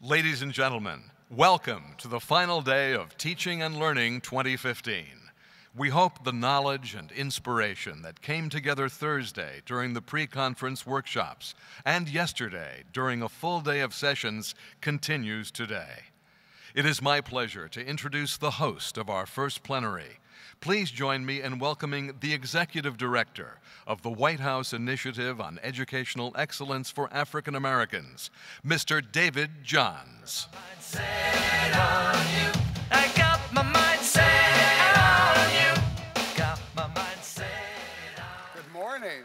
Ladies and gentlemen, welcome to the final day of Teaching and Learning 2015. We hope the knowledge and inspiration that came together Thursday during the pre-conference workshops and yesterday during a full day of sessions continues today. It is my pleasure to introduce the host of our first plenary. Please join me in welcoming the Executive Director of the White House Initiative on Educational Excellence for African Americans, Mr. David Johns. Good morning.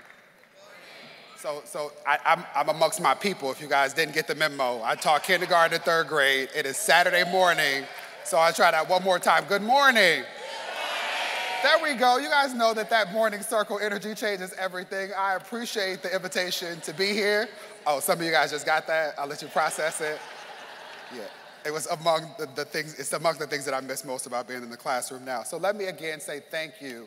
So I'm amongst my people. If you guys didn't get the memo, I taught kindergarten and third grade. It is Saturday morning, so I'll try that one more time. Good morning. There we go. You guys know that morning circle energy changes everything. I appreciate the invitation to be here. Oh, some of you guys just got that. I'll let you process it. Yeah, it was among the things, it's among the things that I miss most about being in the classroom now. So let me again say thank you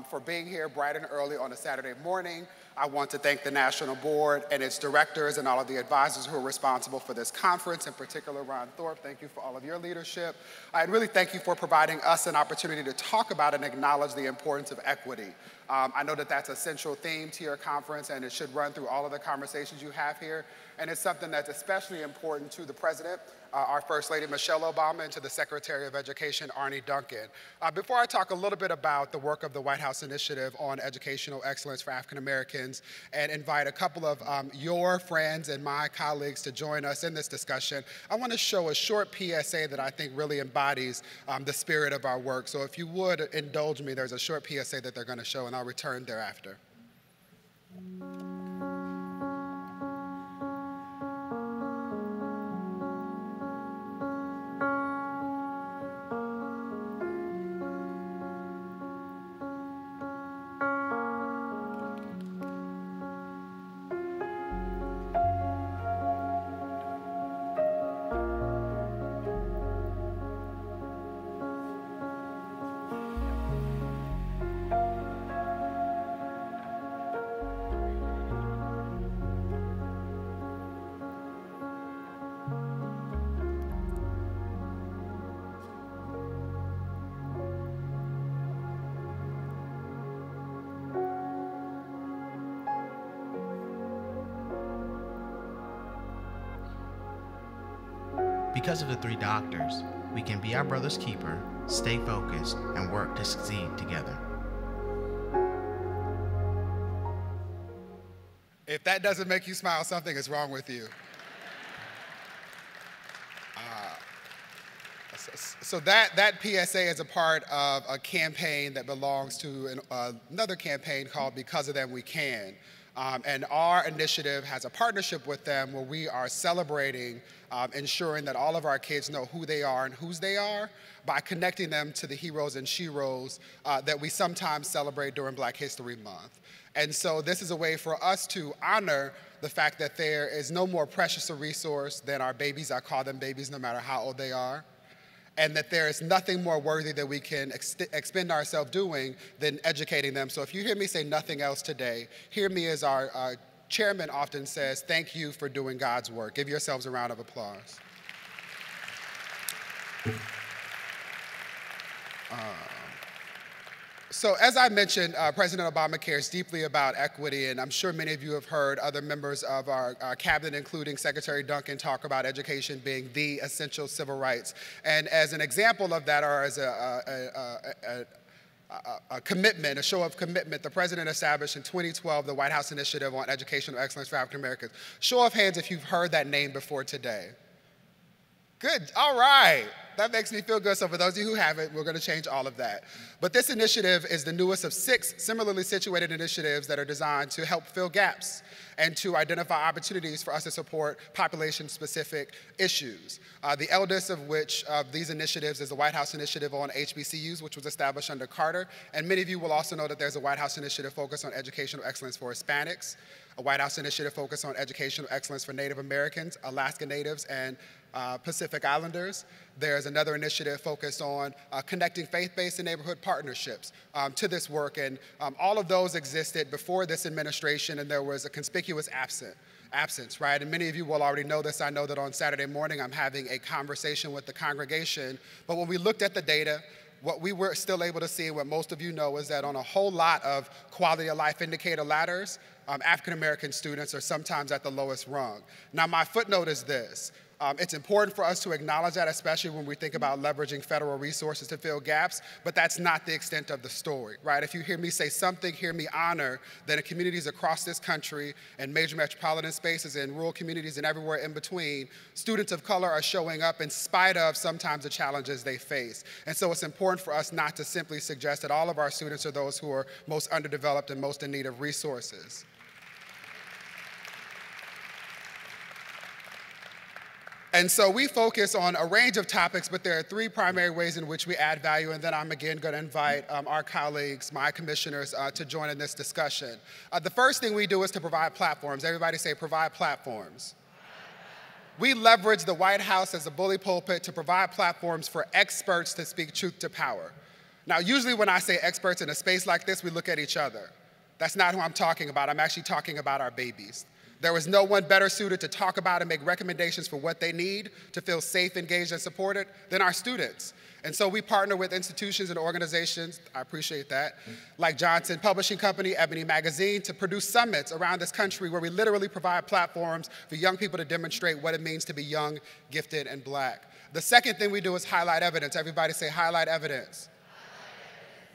for being here bright and early on a Saturday morning. I want to thank the National Board and its directors and all of the advisors who are responsible for this conference, in particular Ron Thorpe. Thank you for all of your leadership. And really thank you for providing us an opportunity to talk about and acknowledge the importance of equity. I know that that's a central theme to your conference, and it should run through all of the conversations you have here. And it's something that's especially important to the President, our First Lady Michelle Obama, and to the Secretary of Education, Arne Duncan. Before I talk a little bit about the work of the White House Initiative on Educational Excellence for African Americans and invite a couple of your friends and my colleagues to join us in this discussion, I want to show a short PSA that I think really embodies the spirit of our work. So if you would indulge me, there's a short PSA that they're going to show, and I'll return thereafter. Because of the three doctors, we can be our brother's keeper, stay focused, and work to succeed together. If that doesn't make you smile, something is wrong with you. So that PSA is a part of a campaign that belongs to another campaign called Because of Them We Can. And our initiative has a partnership with them where we are celebrating ensuring that all of our kids know who they are and whose they are by connecting them to the heroes and sheroes that we sometimes celebrate during Black History Month. And so this is a way for us to honor the fact that there is no more precious a resource than our babies. I call them babies no matter how old they are. And that there is nothing more worthy that we can expend ourselves doing than educating them. So if you hear me say nothing else today, hear me as our chairman often says, thank you for doing God's work. Give yourselves a round of applause. So as I mentioned, President Obama cares deeply about equity, and I'm sure many of you have heard other members of our cabinet, including Secretary Duncan, talk about education being the essential civil rights. And as an example of that, or as a commitment, a show of commitment, the President established in 2012 the White House Initiative on Educational Excellence for African Americans. Show of hands if you've heard that name before today. Good, all right. That makes me feel good. So for those of you who haven't, we're going to change all of that. But this initiative is the newest of 6 similarly situated initiatives that are designed to help fill gaps and to identify opportunities for us to support population-specific issues. The eldest of which of these initiatives is the White House Initiative on HBCUs, which was established under Carter. And many of you will also know that there's a White House Initiative focused on educational excellence for Hispanics, a White House Initiative focused on educational excellence for Native Americans, Alaska Natives, and Pacific Islanders. There's another initiative focused on connecting faith-based and neighborhood partnerships to this work. And all of those existed before this administration, and there was a conspicuous absence, right? And many of you will already know this. I know that on Saturday morning I'm having a conversation with the congregation. But when we looked at the data, what we were still able to see, and what most of you know, is that on a whole lot of quality of life indicator ladders, African-American students are sometimes at the lowest rung. Now, my footnote is this. It's important for us to acknowledge that, especially when we think about leveraging federal resources to fill gaps, but that's not the extent of the story, right? If you hear me say something, hear me honor that in communities across this country and major metropolitan spaces and rural communities and everywhere in between, students of color are showing up in spite of sometimes the challenges they face. And so it's important for us not to simply suggest that all of our students are those who are most underdeveloped and most in need of resources. And so we focus on a range of topics, but there are three primary ways in which we add value, and then I'm again going to invite our colleagues, my commissioners, to join in this discussion. The first thing we do is to provide platforms. Everybody say, provide platforms. We leverage the White House as a bully pulpit to provide platforms for experts to speak truth to power. Now, usually when I say experts in a space like this, we look at each other. That's not who I'm talking about. I'm actually talking about our babies. There was no one better suited to talk about and make recommendations for what they need to feel safe, engaged, and supported than our students. And so we partner with institutions and organizations, I appreciate that, like Johnson Publishing Company, Ebony Magazine, to produce summits around this country where we literally provide platforms for young people to demonstrate what it means to be young, gifted, and Black. The second thing we do is highlight evidence. Everybody say highlight evidence.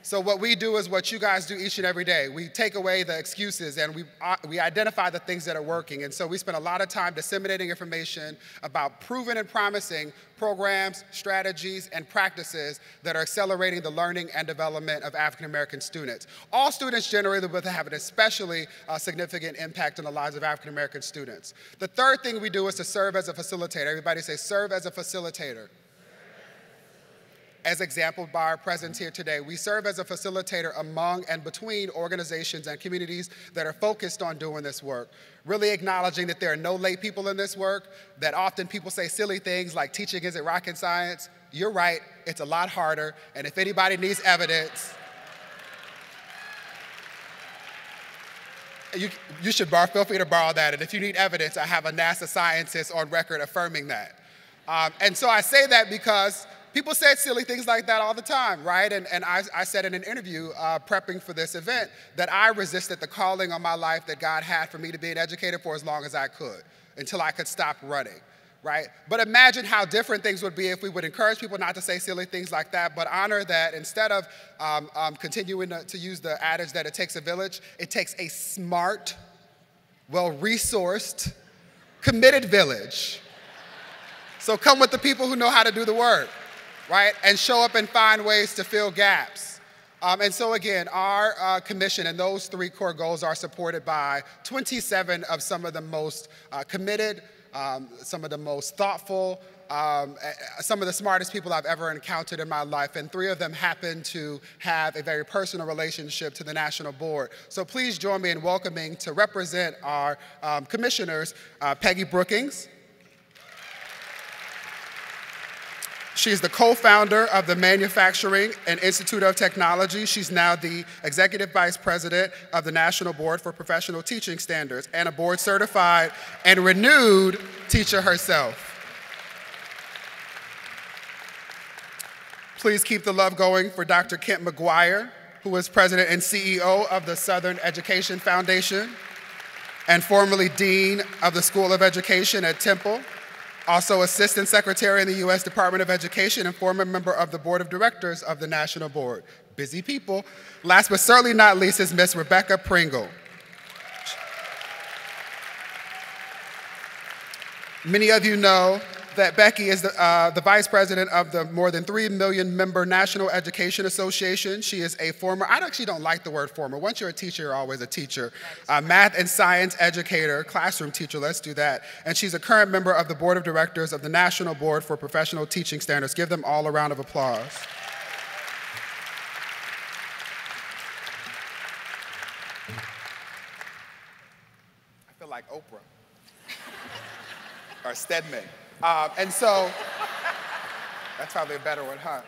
So what we do is what you guys do each and every day. We take away the excuses and we identify the things that are working. And so we spend a lot of time disseminating information about proven and promising programs, strategies, and practices that are accelerating the learning and development of African American students. All students generally will have an especially significant impact on the lives of African American students. The third thing we do is to serve as a facilitator. Everybody say, serve as a facilitator. As exampled by our presence here today, we serve as a facilitator among and between organizations and communities that are focused on doing this work, really acknowledging that there are no late people in this work, that often people say silly things like teaching isn't rocket science. You're right, it's a lot harder, and if anybody needs evidence, you should feel free to borrow that, and if you need evidence, I have a NASA scientist on record affirming that. And so I say that because people say silly things like that all the time, right? And I said in an interview prepping for this event that I resisted the calling on my life that God had for me to be an educator for as long as I could, until I could stop running, right? But imagine how different things would be if we would encourage people not to say silly things like that, but honor that instead of continuing to use the adage that it takes a village, it takes a smart, well-resourced, committed village. So come with the people who know how to do the work, right? And show up and find ways to fill gaps. And so again, our commission and those three core goals are supported by 27 of some of the most committed, some of the most thoughtful, some of the smartest people I've ever encountered in my life, and 3 of them happen to have a very personal relationship to the National Board. So please join me in welcoming to represent our commissioners, Peggy Brookings. She is the co-founder of the Manufacturing and Institute of Technology. She's now the Executive Vice President of the National Board for Professional Teaching Standards and a board-certified and renewed teacher herself. Please keep the love going for Dr. Kent McGuire, who is President and CEO of the Southern Education Foundation and formerly Dean of the School of Education at Temple. Also Assistant Secretary in the U.S. Department of Education and former member of the Board of Directors of the National Board. Busy people. Last but certainly not least is Ms. Rebecca Pringle. Many of you know that Becky is the Vice President of the more than 3 million member National Education Association. She is a former, I actually don't like the word former. Once you're a teacher, you're always a teacher. Math and science educator, classroom teacher, let's do that. And she's a current member of the Board of Directors of the National Board for Professional Teaching Standards. Give them all a round of applause. I feel like Oprah or Stedman. And so, that's probably a better one, huh?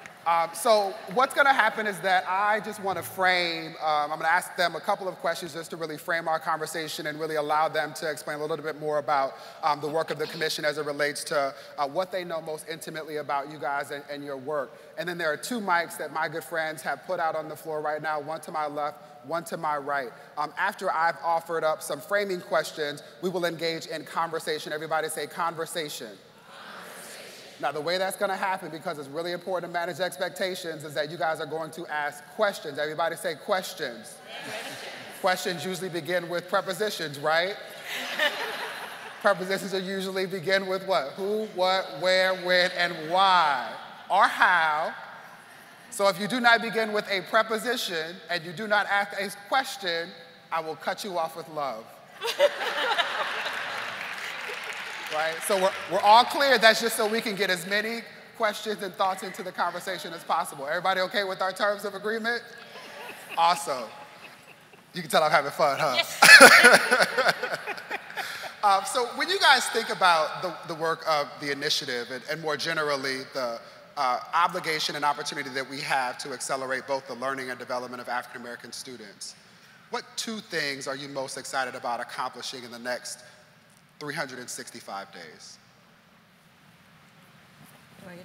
So what's going to happen is that I just want to frame, I'm going to ask them a couple of questions just to really frame our conversation and really allow them to explain a little bit more about the work of the commission as it relates to what they know most intimately about you guys and your work. And then there are two mics that my good friends have put out on the floor right now, one to my left, one to my right. After I've offered up some framing questions, we will engage in conversation. Everybody say conversation. Now, the way that's going to happen, because it's really important to manage expectations, is that you guys are going to ask questions. Everybody say questions. Questions usually begin with prepositions, right? Prepositions usually begin with what? Who, what, where, when, and why, or how. So if you do not begin with a preposition and you do not ask a question, I will cut you off with love. Right? So we're all clear. That's just so we can get as many questions and thoughts into the conversation as possible. Everybody okay with our terms of agreement? Awesome. You can tell I'm having fun, huh? Yes. So when you guys think about the work of the initiative and more generally the obligation and opportunity that we have to accelerate both the learning and development of African American students, what two things are you most excited about accomplishing in the next 365 days?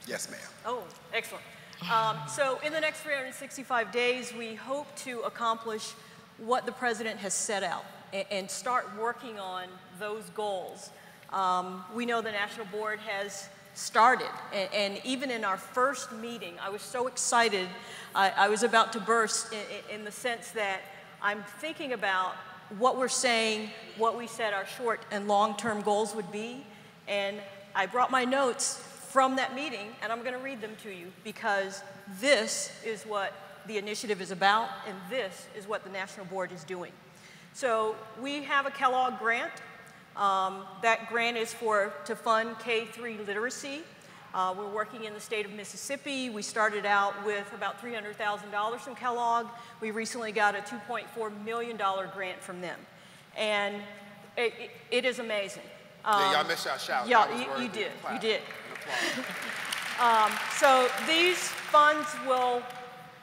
Yes, ma'am. Oh, excellent. So in the next 365 days, we hope to accomplish what the president has set out and start working on those goals. We know the National Board has started, and even in our first meeting, I was so excited, I was about to burst in the sense that I'm thinking about what we're saying, what we said our short and long-term goals would be, and I brought my notes from that meeting, and I'm going to read them to you because this is what the initiative is about, and this is what the National Board is doing. So we have a Kellogg grant. That grant is to fund K-3 literacy. We're working in the state of Mississippi. We started out with about $300,000 from Kellogg. We recently got a $2.4 million grant from them. And it is amazing. Yeah, y'all missed y'all shout. Yeah, you did. You did. So these funds will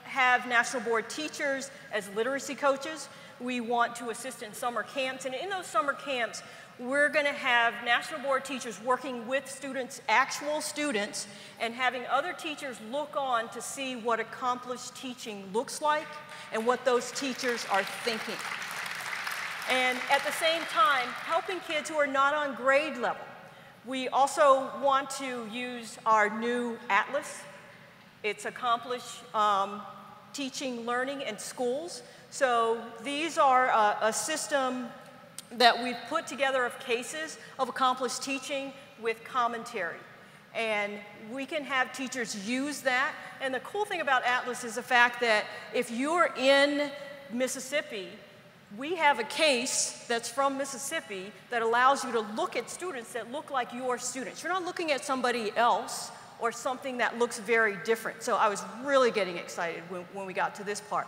have National Board teachers as literacy coaches. We want to assist in summer camps. And in those summer camps, we're going to have National Board teachers working with students, actual students, and having other teachers look on to see what accomplished teaching looks like and what those teachers are thinking. And at the same time, helping kids who are not on grade level. We also want to use our new atlas. It's accomplished teaching, learning, and schools. So these are a system that we've put together of cases of accomplished teaching with commentary. And we can have teachers use that. And the cool thing about Atlas is the fact that if you're in Mississippi, we have a case that's from Mississippi that allows you to look at students that look like your students. You're not looking at somebody else or something that looks very different. So I was really getting excited when we got to this part.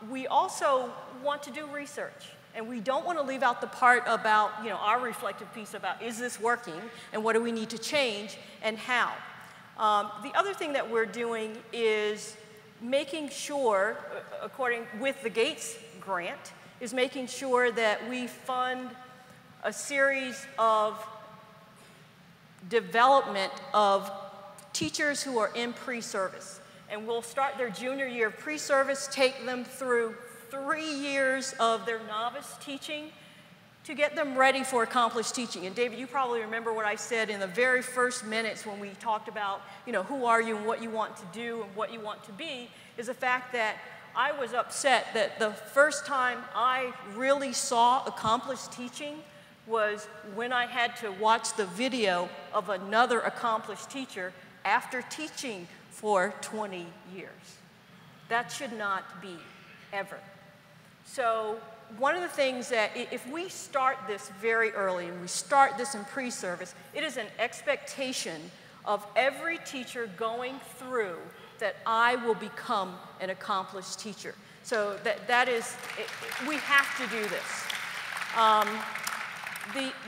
We also want to do research. And we don't want to leave out the part about, our reflective piece about, is this working, and what do we need to change, and how? The other thing that we're doing is making sure, with the Gates grant, is making sure that we fund a series of development of teachers who are in pre-service. And we'll start their junior year of pre-service, take them through 3 years of their novice teaching to get them ready for accomplished teaching. And David, you probably remember what I said in the very first minutes when we talked about, who are you and what you want to do and what you want to be, is the fact that I was upset that the first time I really saw accomplished teaching was when I had to watch the video of another accomplished teacher after teaching for 20 years. That should not be, ever. So one of the things that, if we start this very early and we start this in pre-service, it is an expectation of every teacher going through that I will become an accomplished teacher. So we have to do this.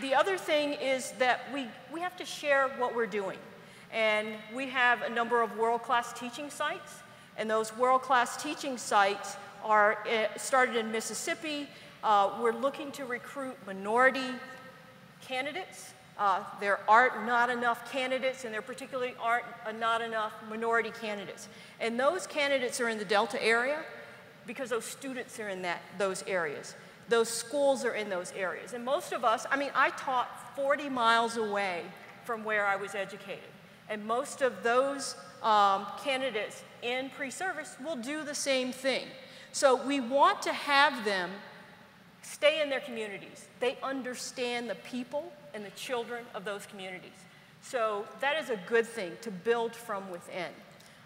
The other thing is that we have to share what we're doing. And we have a number of world-class teaching sites, and those world-class teaching sites are started in Mississippi. We're looking to recruit minority candidates. There are not enough candidates, and there particularly aren't not enough minority candidates. And those candidates are in the Delta area because those students are in those areas. Those schools are in those areas. And most of us, I mean, I taught 40 miles away from where I was educated. And most of those candidates in pre-service will do the same thing. So we want to have them stay in their communities. They understand the people and the children of those communities. So that is a good thing, to build from within.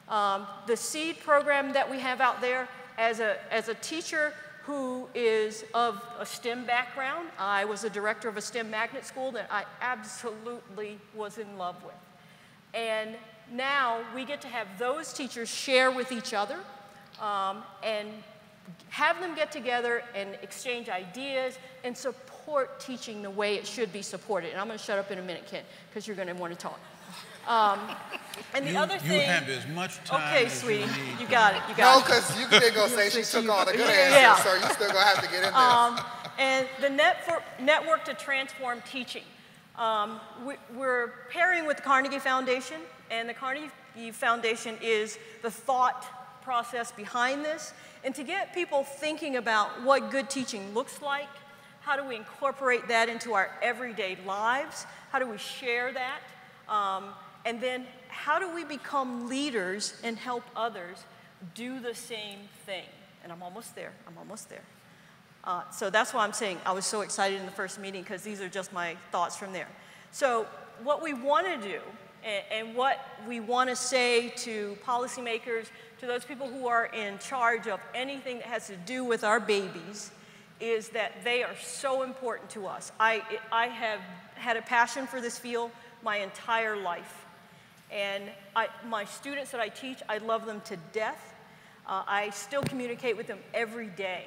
The SEED program that we have out there, as a teacher who is of a STEM background, I was a director of a STEM magnet school that I absolutely was in love with. And now we get to have those teachers share with each other and have them get together and exchange ideas and support teaching the way it should be supported. And I'm going to shut up in a minute, Ken, because you're going to want to talk. And the other thing... You have as much time okay, as sweetie, you need. you got it, you got it. No, because you didn't go say she took all the good answers, so you still going to have to get in there. And the Network to Transform Teaching. We're pairing with the Carnegie Foundation, and the Carnegie Foundation is the thought process behind this. And to get people thinking about what good teaching looks like, how do we incorporate that into our everyday lives? How do we share that? And then how do we become leaders and help others do the same thing? And I'm almost there, I'm almost there. So that's why I'm saying I was so excited in the first meeting, because these are just my thoughts from there. So what we want to do, and what we want to say to policymakers, to those people who are in charge of anything that has to do with our babies, is that they are so important to us. I have had a passion for this field my entire life. And my students that I teach, I love them to death. I still communicate with them every day.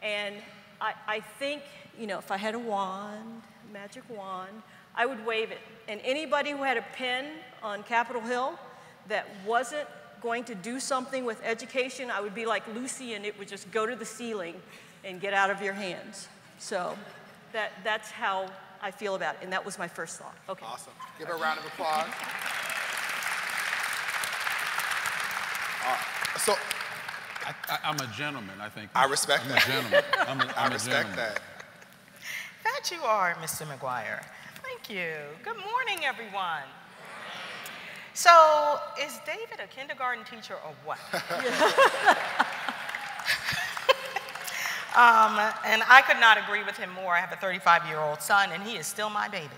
And I think, you know, if I had a wand, a magic wand, I would wave it. And anybody who had a pen on Capitol Hill that wasn't going to do something with education, I would be like Lucy, and it would just go to the ceiling and get out of your hands. So that's how I feel about it, and that was my first thought. Okay. Awesome. Give her a round of applause. So, I'm a gentleman, I think. I respect that. I'm a gentleman. I'm I respect that. That you are, Mr. McGuire. Thank you. Good morning, everyone. So, is David a kindergarten teacher or what? And I could not agree with him more. I have a 35-year-old son, and he is still my baby.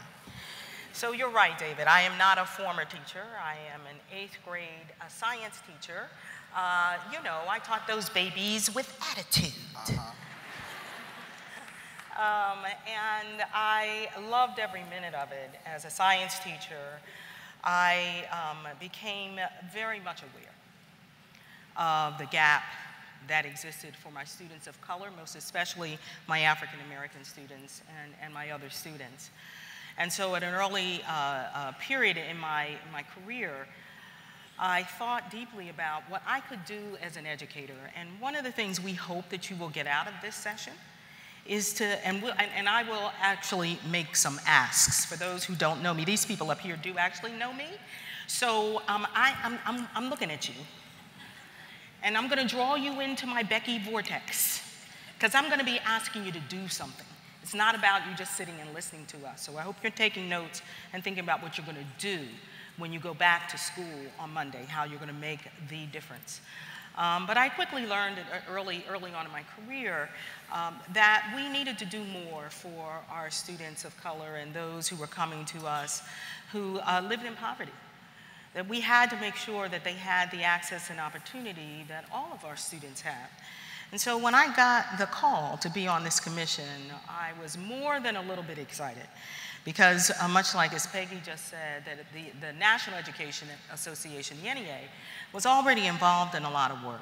So you're right, David. I am not a former teacher. I am an 8th grade science teacher. You know, I taught those babies with attitude. And I loved every minute of it. As a science teacher, I became very much aware of the gap that existed for my students of color, most especially my African American students and my other students. And so at an early period in my career, I thought deeply about what I could do as an educator. And one of the things we hope that you will get out of this session is to, and I will actually make some asks for those who don't know me. These people up here do actually know me. So I'm looking at you. And I'm going to draw you into my Becky vortex, because I'm going to be asking you to do something. It's not about you just sitting and listening to us. So I hope you're taking notes and thinking about what you're going to do when you go back to school on Monday, how you're going to make the difference. But I quickly learned early on in my career that we needed to do more for our students of color and those who were coming to us who lived in poverty. That we had to make sure that they had the access and opportunity that all of our students have. And so when I got the call to be on this commission, I was more than a little bit excited, because much like as Peggy just said, that the National Education Association, the NEA, was already involved in a lot of work.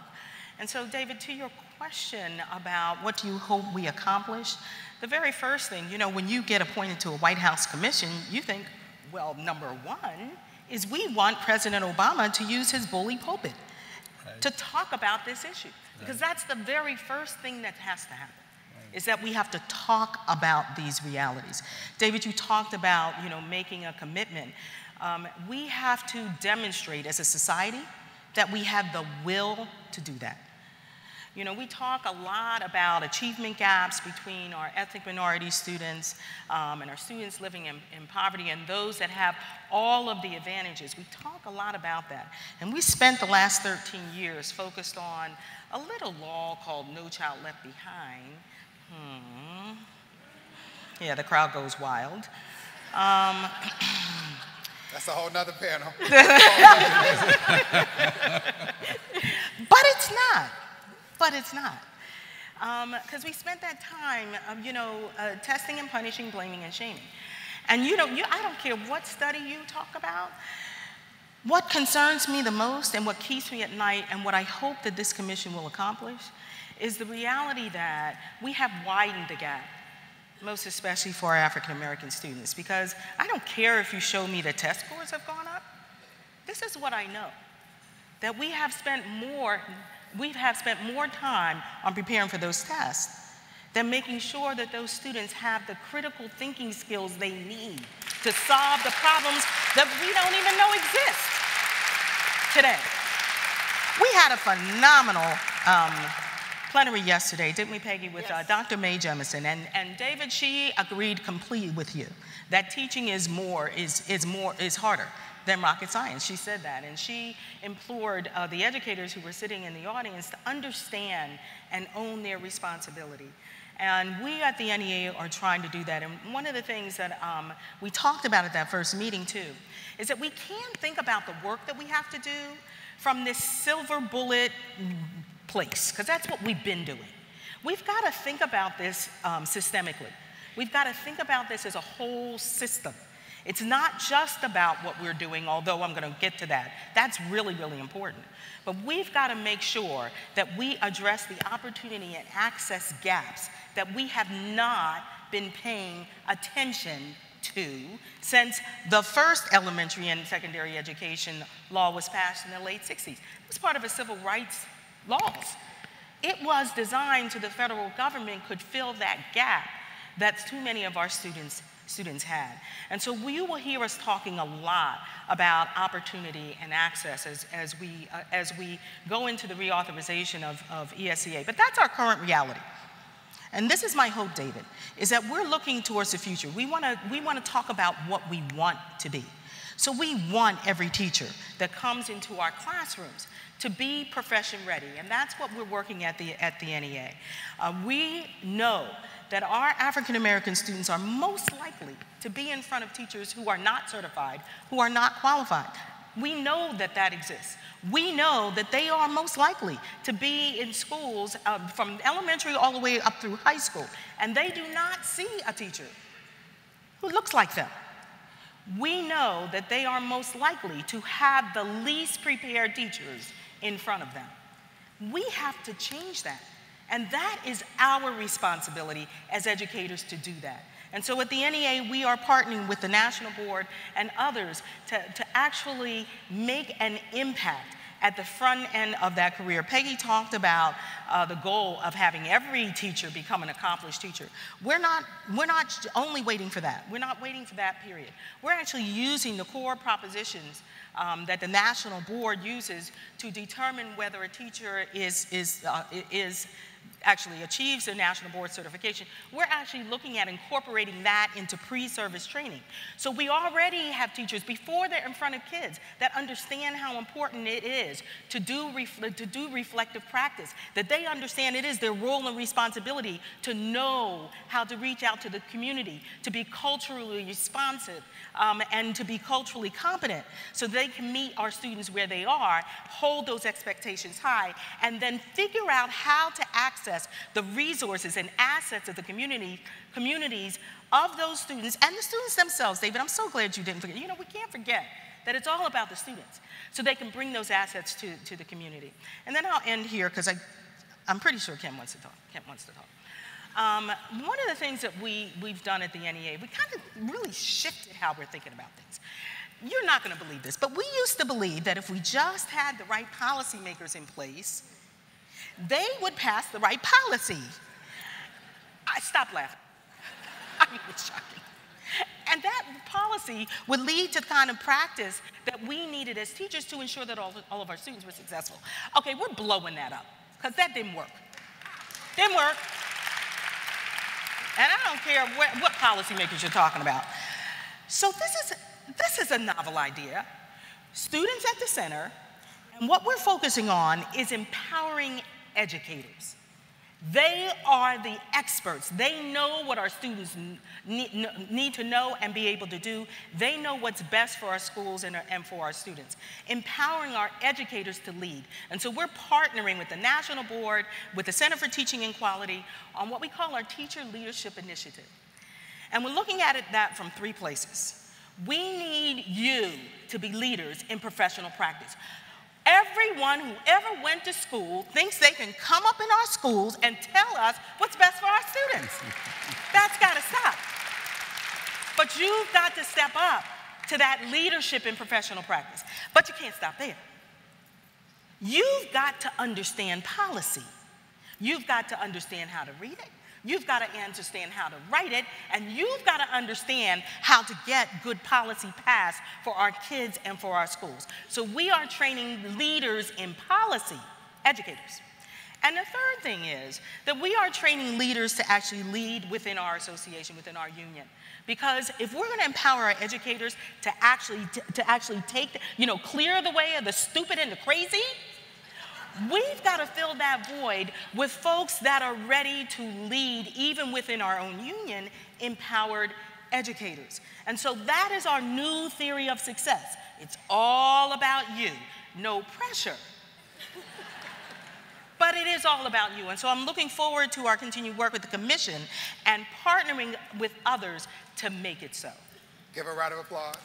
And so David, to your question about what do you hope we accomplish, the very first thing, you know, when you get appointed to a White House commission, you think, well, number one is we want President Obama to use his bully pulpit to talk about this issue. Because that's the very first thing that has to happen, is that we have to talk about these realities. David, you talked about, making a commitment. We have to demonstrate as a society that we have the will to do that. We talk a lot about achievement gaps between our ethnic minority students and our students living in poverty and those that have all of the advantages. We talk a lot about that. And we spent the last 13 years focused on a little law called No Child Left Behind. Yeah, the crowd goes wild. That's a whole nother panel. But it's not. But it's not. Because we spent that time, testing and punishing, blaming and shaming. And I don't care what study you talk about. What concerns me the most and what keeps me at night and what I hope that this commission will accomplish is the reality that we have widened the gap, most especially for our African American students. Because I don't care if you show me the test scores have gone up. This is what I know, that we have spent more time on preparing for those tests than making sure that those students have the critical thinking skills they need to solve the problems that we don't even know exist today. We had a phenomenal plenary yesterday, didn't we, Peggy, with Yes. Dr. Mae Jemison. And David, she agreed completely with you that teaching is harder than rocket science. She said that, and she implored the educators who were sitting in the audience to understand and own their responsibility. And we at the NEA are trying to do that. And one of the things that we talked about at that first meeting too, is that we can't think about the work that we have to do from this silver bullet place, because that's what we've been doing. We've got to think about this systemically. We've got to think about this as a whole system. It's not just about what we're doing, although I'm going to get to that. That's really, really important. But we've got to make sure that we address the opportunity and access gaps that we have not been paying attention to since the first elementary and secondary education law was passed in the late 60s. It was part of a civil rights laws. It was designed so the federal government could fill that gap that too many of our students had. And so you will hear us talking a lot about opportunity and access as we go into the reauthorization of ESEA. But that's our current reality. And this is my hope, David, is that we're looking towards the future. We want to talk about what we want to be. So we want every teacher that comes into our classrooms to be profession ready, and that's what we're working at the NEA. We know that our African American students are most likely to be in front of teachers who are not certified, who are not qualified. We know that that exists. We know that they are most likely to be in schools from elementary all the way up through high school, and they do not see a teacher who looks like them. We know that they are most likely to have the least prepared teachers in front of them. We have to change that. And that is our responsibility as educators to do that. And so at the NEA, we are partnering with the National Board and others to actually make an impact at the front end of that career. Peggy talked about the goal of having every teacher become an accomplished teacher. We're not only waiting for that. We're not waiting for that period. We're actually using the core propositions that the National Board uses to determine whether a teacher actually achieves their National Board certification. We're actually looking at incorporating that into pre-service training. So we already have teachers before they're in front of kids that understand how important it is to do reflective practice, that they understand it is their role and responsibility to know how to reach out to the community, to be culturally responsive, and to be culturally competent so they can meet our students where they are, hold those expectations high, and then figure out how to access the resources and assets of the communities of those students and the students themselves. David, I'm so glad you didn't forget. You know, we can't forget that it's all about the students so they can bring those assets to the community. And then I'll end here because I'm pretty sure Kim wants to talk. One of the things that we've done at the NEA, we kind of really shifted how we're thinking about things. you're not going to believe this, but we used to believe that if we just had the right policymakers in place, they would pass the right policy. Stop laughing. I mean, it's shocking. And that policy would lead to the kind of practice that we needed as teachers to ensure that all of our students were successful. Okay, we're blowing that up, because that didn't work. Didn't work. And I don't care what policymakers you're talking about. So this is a novel idea. Students at the center, and what we're focusing on is empowering educators. They are the experts. They know what our students need to know and be able to do. They know what's best for our schools and for our students. Empowering our educators to lead. And so we're partnering with the National Board, with the Center for Teaching and Quality, on what we call our Teacher Leadership Initiative. And we're looking at that from 3 places. We need you to be leaders in professional practice. Everyone who ever went to school thinks they can come up in our schools and tell us what's best for our students. That's got to stop. But you've got to step up to that leadership in professional practice. But you can't stop there. You've got to understand policy. You've got to understand how to read it. You've got to understand how to write it, and you've got to understand how to get good policy passed for our kids and for our schools. So we are training leaders in policy, educators. And the third thing is that we are training leaders to actually lead within our association, within our union. Because if we're going to empower our educators to actually take, clear the way of the stupid and the crazy, we've got to fill that void with folks that are ready to lead, even within our own union, empowered educators. And so that is our new theory of success. It's all about you, no pressure. But it is all about you. And so I'm looking forward to our continued work with the commission and partnering with others to make it so. Give a round of applause.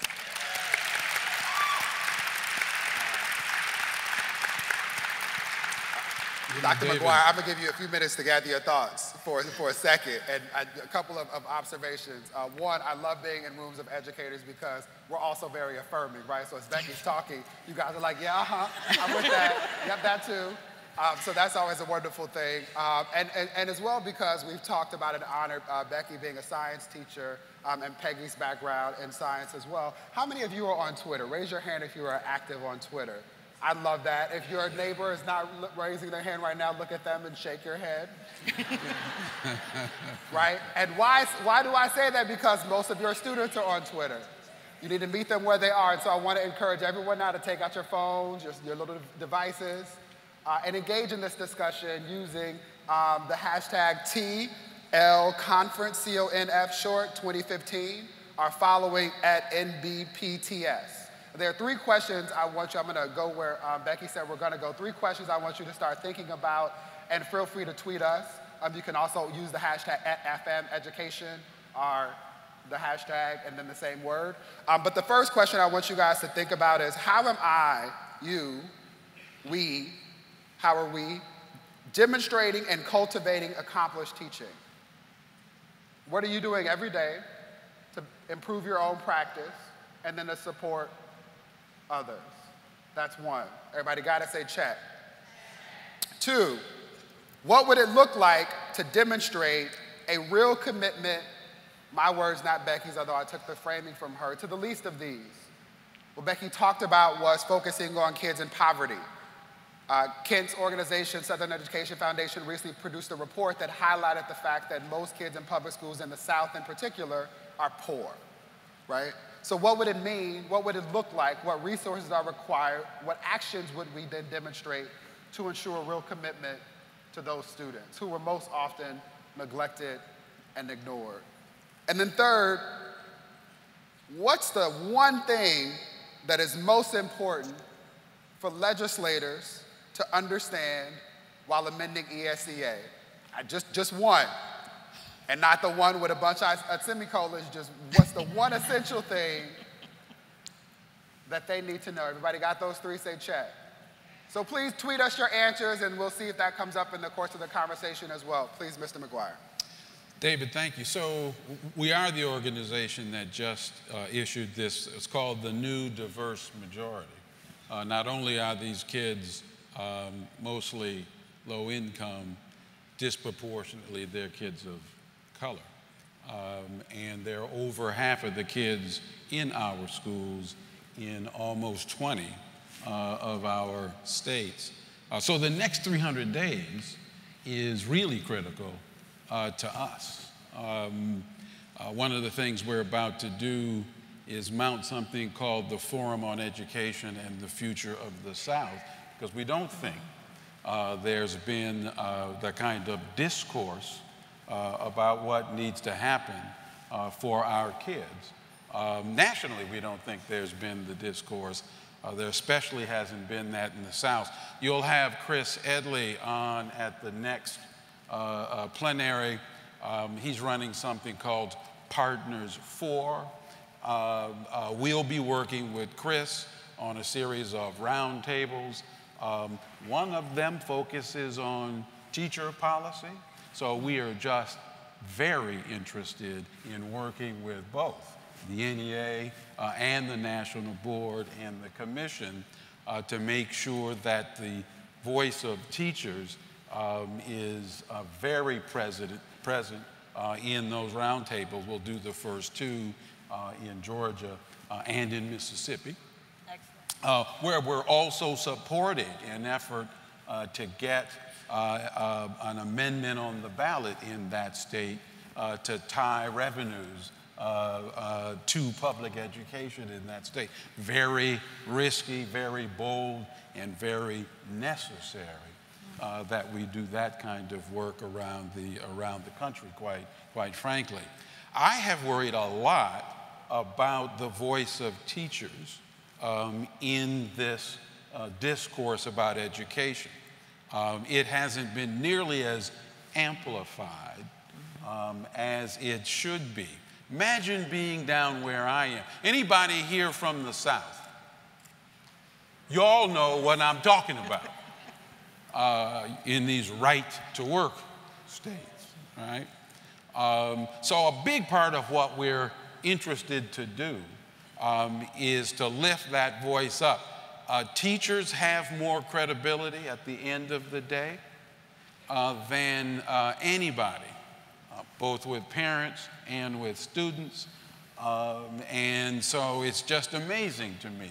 Dr. McGuire, I'm going to give you a few minutes to gather your thoughts for a second, and a couple of observations. One, I love being in rooms of educators because we're also very affirming, right? So as Becky's talking, you guys are like, yeah, I'm with that. Yep, that too. So that's always a wonderful thing. And as well, because we've talked about and honored Becky being a science teacher and Peggy's background in science as well. How many of you are on Twitter? Raise your hand if you are active on Twitter. I love that. If your neighbor is not raising their hand right now, look at them and shake your head. Right? And why do I say that? Because most of your students are on Twitter. You need to meet them where they are. And so I want to encourage everyone now to take out your phones, your little devices, and engage in this discussion using the hashtag TLConference, CONF short, 2015, or following at NBPTS. There are 3 questions I want you, I'm going to go where Becky said we're going to go. 3 questions I want you to start thinking about, and feel free to tweet us. You can also use the hashtag @FMEducation or the hashtag and then the same word. But the first question I want you guys to think about is, how am I, you, we, how are we demonstrating and cultivating accomplished teaching? What are you doing every day to improve your own practice and then to support others? That's 1. Everybody got to say check. 2, what would it look like to demonstrate a real commitment, my words, not Becky's, although I took the framing from her, to the least of these? What Becky talked about was focusing on kids in poverty. Kent's organization, Southern Education Foundation, recently produced a report that highlighted the fact that most kids in public schools in the South in particular are poor, right? So what would it mean? What would it look like? What resources are required? What actions would we then demonstrate to ensure a real commitment to those students who were most often neglected and ignored? And then third, what's the one thing that is most important for legislators to understand while amending ESEA? Just one. And not the one with a bunch of semicolons, just what's the one essential thing that they need to know? Everybody got those 3? Say check. So please tweet us your answers, and we'll see if that comes up in the course of the conversation as well. Please, Mr. McGuire. David, thank you. So we are the organization that just issued this. It's called the New Diverse Majority. Not only are these kids mostly low income, disproportionately they're kids of color. And they're over half of the kids in our schools in almost 20 of our states. So the next 300 days is really critical to us. One of the things we're about to do is mount something called the Forum on Education and the Future of the South, because we don't think there's been the kind of discourse about what needs to happen for our kids. Nationally, we don't think there's been the discourse. There especially hasn't been that in the South. You'll have Chris Edley on at the next plenary. He's running something called Partners 4. We'll be working with Chris on a series of roundtables. One of them focuses on teacher policy. So we are just very interested in working with both the NEA and the National Board and the Commission to make sure that the voice of teachers is very present in those roundtables. We'll do the first two in Georgia and in Mississippi, where we're also supporting an effort to get an amendment on the ballot in that state to tie revenues to public education in that state. Very risky, very bold, and very necessary that we do that kind of work around the country, quite frankly. I have worried a lot about the voice of teachers in this discourse about education. It hasn't been nearly as amplified as it should be. Imagine being down where I am. Anybody here from the South? You all know what I'm talking about in these right-to-work states, right? So a big part of what we're interested to do is to lift that voice up. Teachers have more credibility at the end of the day than anybody, both with parents and with students. And so it's just amazing to me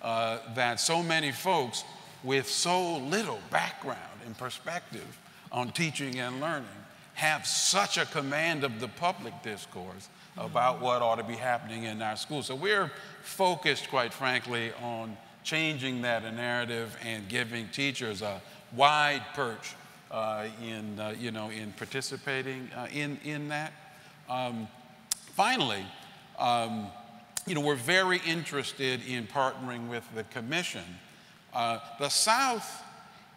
that so many folks with so little background and perspective on teaching and learning have such a command of the public discourse about what ought to be happening in our schools. So we're focused, quite frankly, on changing that narrative and giving teachers a wide perch in participating in that. Finally, we're very interested in partnering with the Commission. The South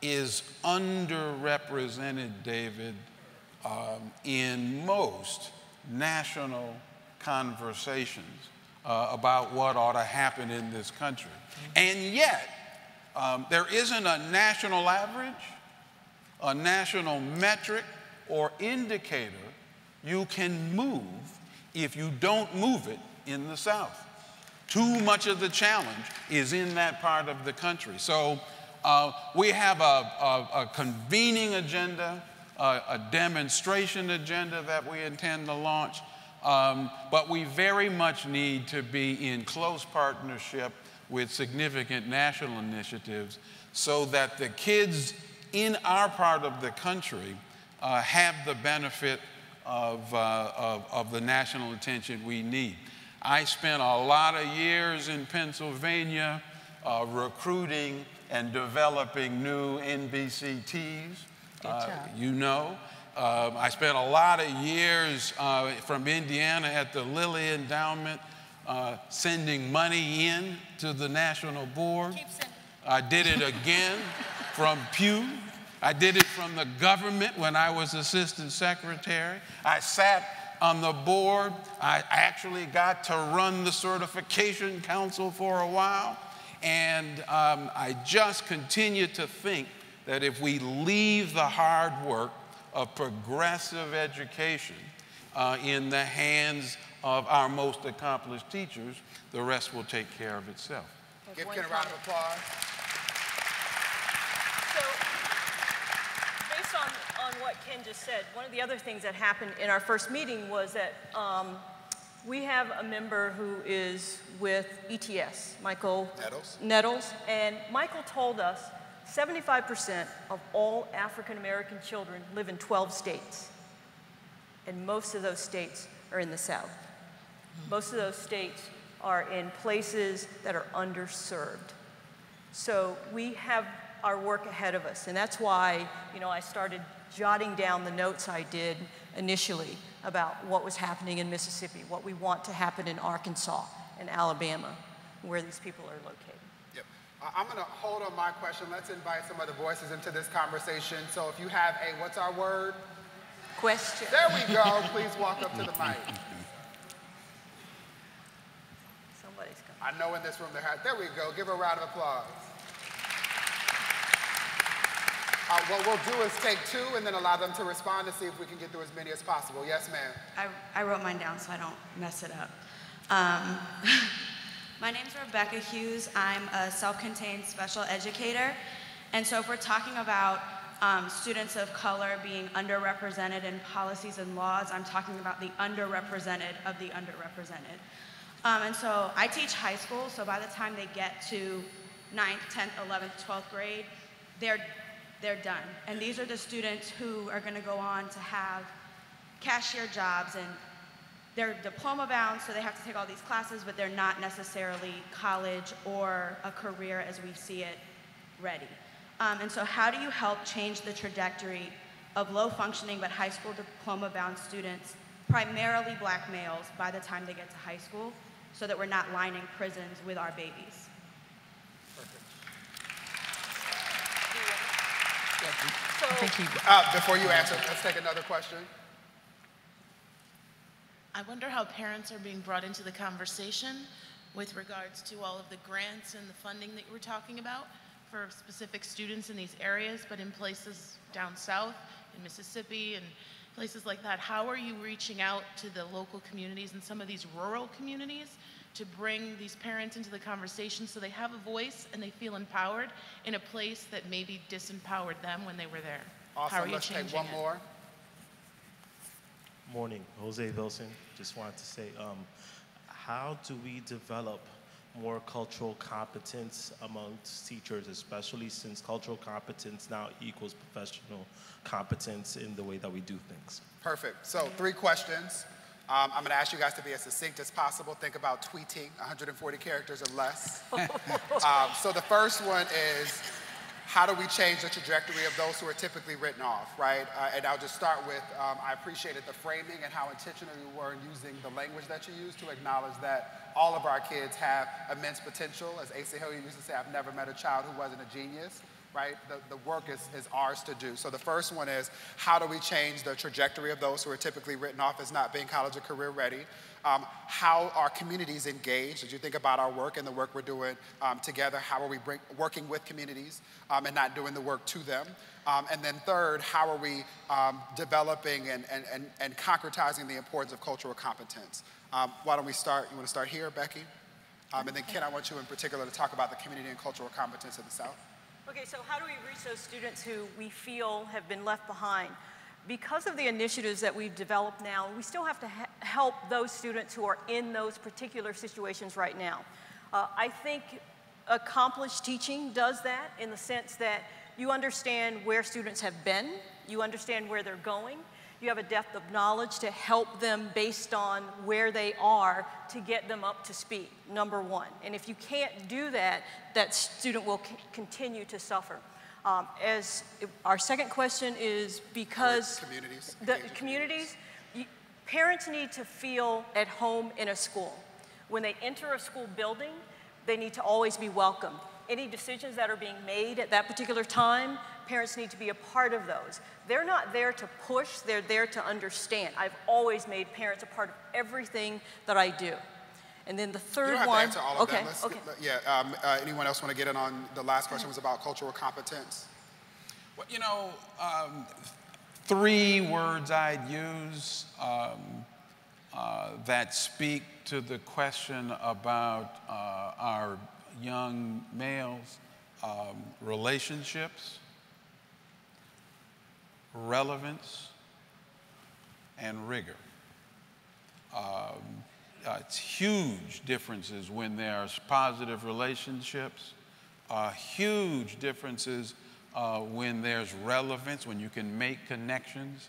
is underrepresented, David, in most national conversations about what ought to happen in this country. And yet, there isn't a national average, a national metric, or indicator you can move if you don't move it in the South. Too much of the challenge is in that part of the country. So we have a convening agenda, a demonstration agenda that we intend to launch, but we very much need to be in close partnership with significant national initiatives so that the kids in our part of the country have the benefit of the national attention we need. I spent a lot of years in Pennsylvania recruiting and developing new NBCTs. I spent a lot of years from Indiana at the Lilly Endowment sending money in to the National Board. I did it again from Pew. I did it from the government when I was assistant secretary. I sat on the board. I actually got to run the certification council for a while. And I just continue to think that if we leave the hard work of progressive education in the hands of our most accomplished teachers, the rest will take care of itself. Give Ken a round of applause. So, based on what Ken just said, one of the other things that happened in our first meeting was that we have a member who is with ETS, Michael Nettles, and Michael told us 75% of all African American children live in 12 states, and most of those states are in the South. Most of those states are in places that are underserved. So we have our work ahead of us, and that's why, you know, I started jotting down the notes I did initially about what was happening in Mississippi, what we want to happen in Arkansas and Alabama, where these people are located. Yep. I'm going to hold on my question. Let's invite some other voices into this conversation. So if you have a, what's our word? Question. There we go. Please walk up to the mic. Somebody's coming. I know in this room there we go. Give her a round of applause. What we'll do is take two and then allow them to respond to see if we can get through as many as possible. Yes, ma'am. I wrote mine down so I don't mess it up. My name's Rebecca Hughes. I'm a self-contained special educator. And so if we're talking about students of color being underrepresented in policies and laws, I'm talking about the underrepresented of the underrepresented. And so I teach high school, so by the time they get to 9th, 10th, 11th, 12th grade, they're done. And these are the students who are going to go on to have cashier jobs, and they're diploma bound, so they have to take all these classes, but they're not necessarily college or a career as we see it ready. And so how do you help change the trajectory of low functioning but high school diploma bound students, primarily black males, by the time they get to high school, so that we're not lining prisons with our babies? Before you answer, let's take another question. I wonder how parents are being brought into the conversation with regards to all of the grants and the funding that you were talking about for specific students in these areas, but in places down south, in Mississippi and places like that. How are you reaching out to the local communities and some of these rural communities to bring these parents into the conversation so they have a voice and they feel empowered in a place that maybe disempowered them when they were there? Awesome. How are you Let's changing take one more. Morning, Jose Wilson. Just wanted to say, how do we develop more cultural competence amongst teachers, especially since cultural competence now equals professional competence in the way that we do things? Perfect. So 3 questions. I'm going to ask you guys to be as succinct as possible. Think about tweeting 140 characters or less. So the first one is, how do we change the trajectory of those who are typically written off, right? And I'll just start with, I appreciated the framing and how intentional you were in using the language that you used to acknowledge that all of our kids have immense potential. As Asa Hilliard used to say, I've never met a child who wasn't a genius, right? The work is ours to do. So the first one is, how do we change the trajectory of those who are typically written off as not being college or career ready? How are communities engaged? As you think about our work and the work we're doing together, how are we working with communities and not doing the work to them? And then third, how are we developing and concretizing the importance of cultural competence? Why don't we start? You want to start here, Becky? And then Ken, I want you in particular to talk about the community and cultural competence in the South. Okay, so how do we reach those students who we feel have been left behind? Because of the initiatives that we've developed now, we still have to help those students who are in those particular situations right now. I think accomplished teaching does that in the sense that you understand where students have been, you understand where they're going, you have a depth of knowledge to help them based on where they are to get them up to speed, number one. And if you can't do that, that student will continue to suffer. As our second question is because communities, parents need to feel at home in a school. When they enter a school building, they need to always be welcomed. Any decisions that are being made at that particular time, parents need to be a part of those. They're not there to push, they're there to understand. I've always made parents a part of everything that I do. And then the third one. You don't have to answer all of them. Yeah. Anyone else want to get in on the last question was about cultural competence? Well, you know, Three words I'd use that speak to the question about our young males: relationships, relevance, and rigor. It's huge differences when there's positive relationships, huge differences when there's relevance, when you can make connections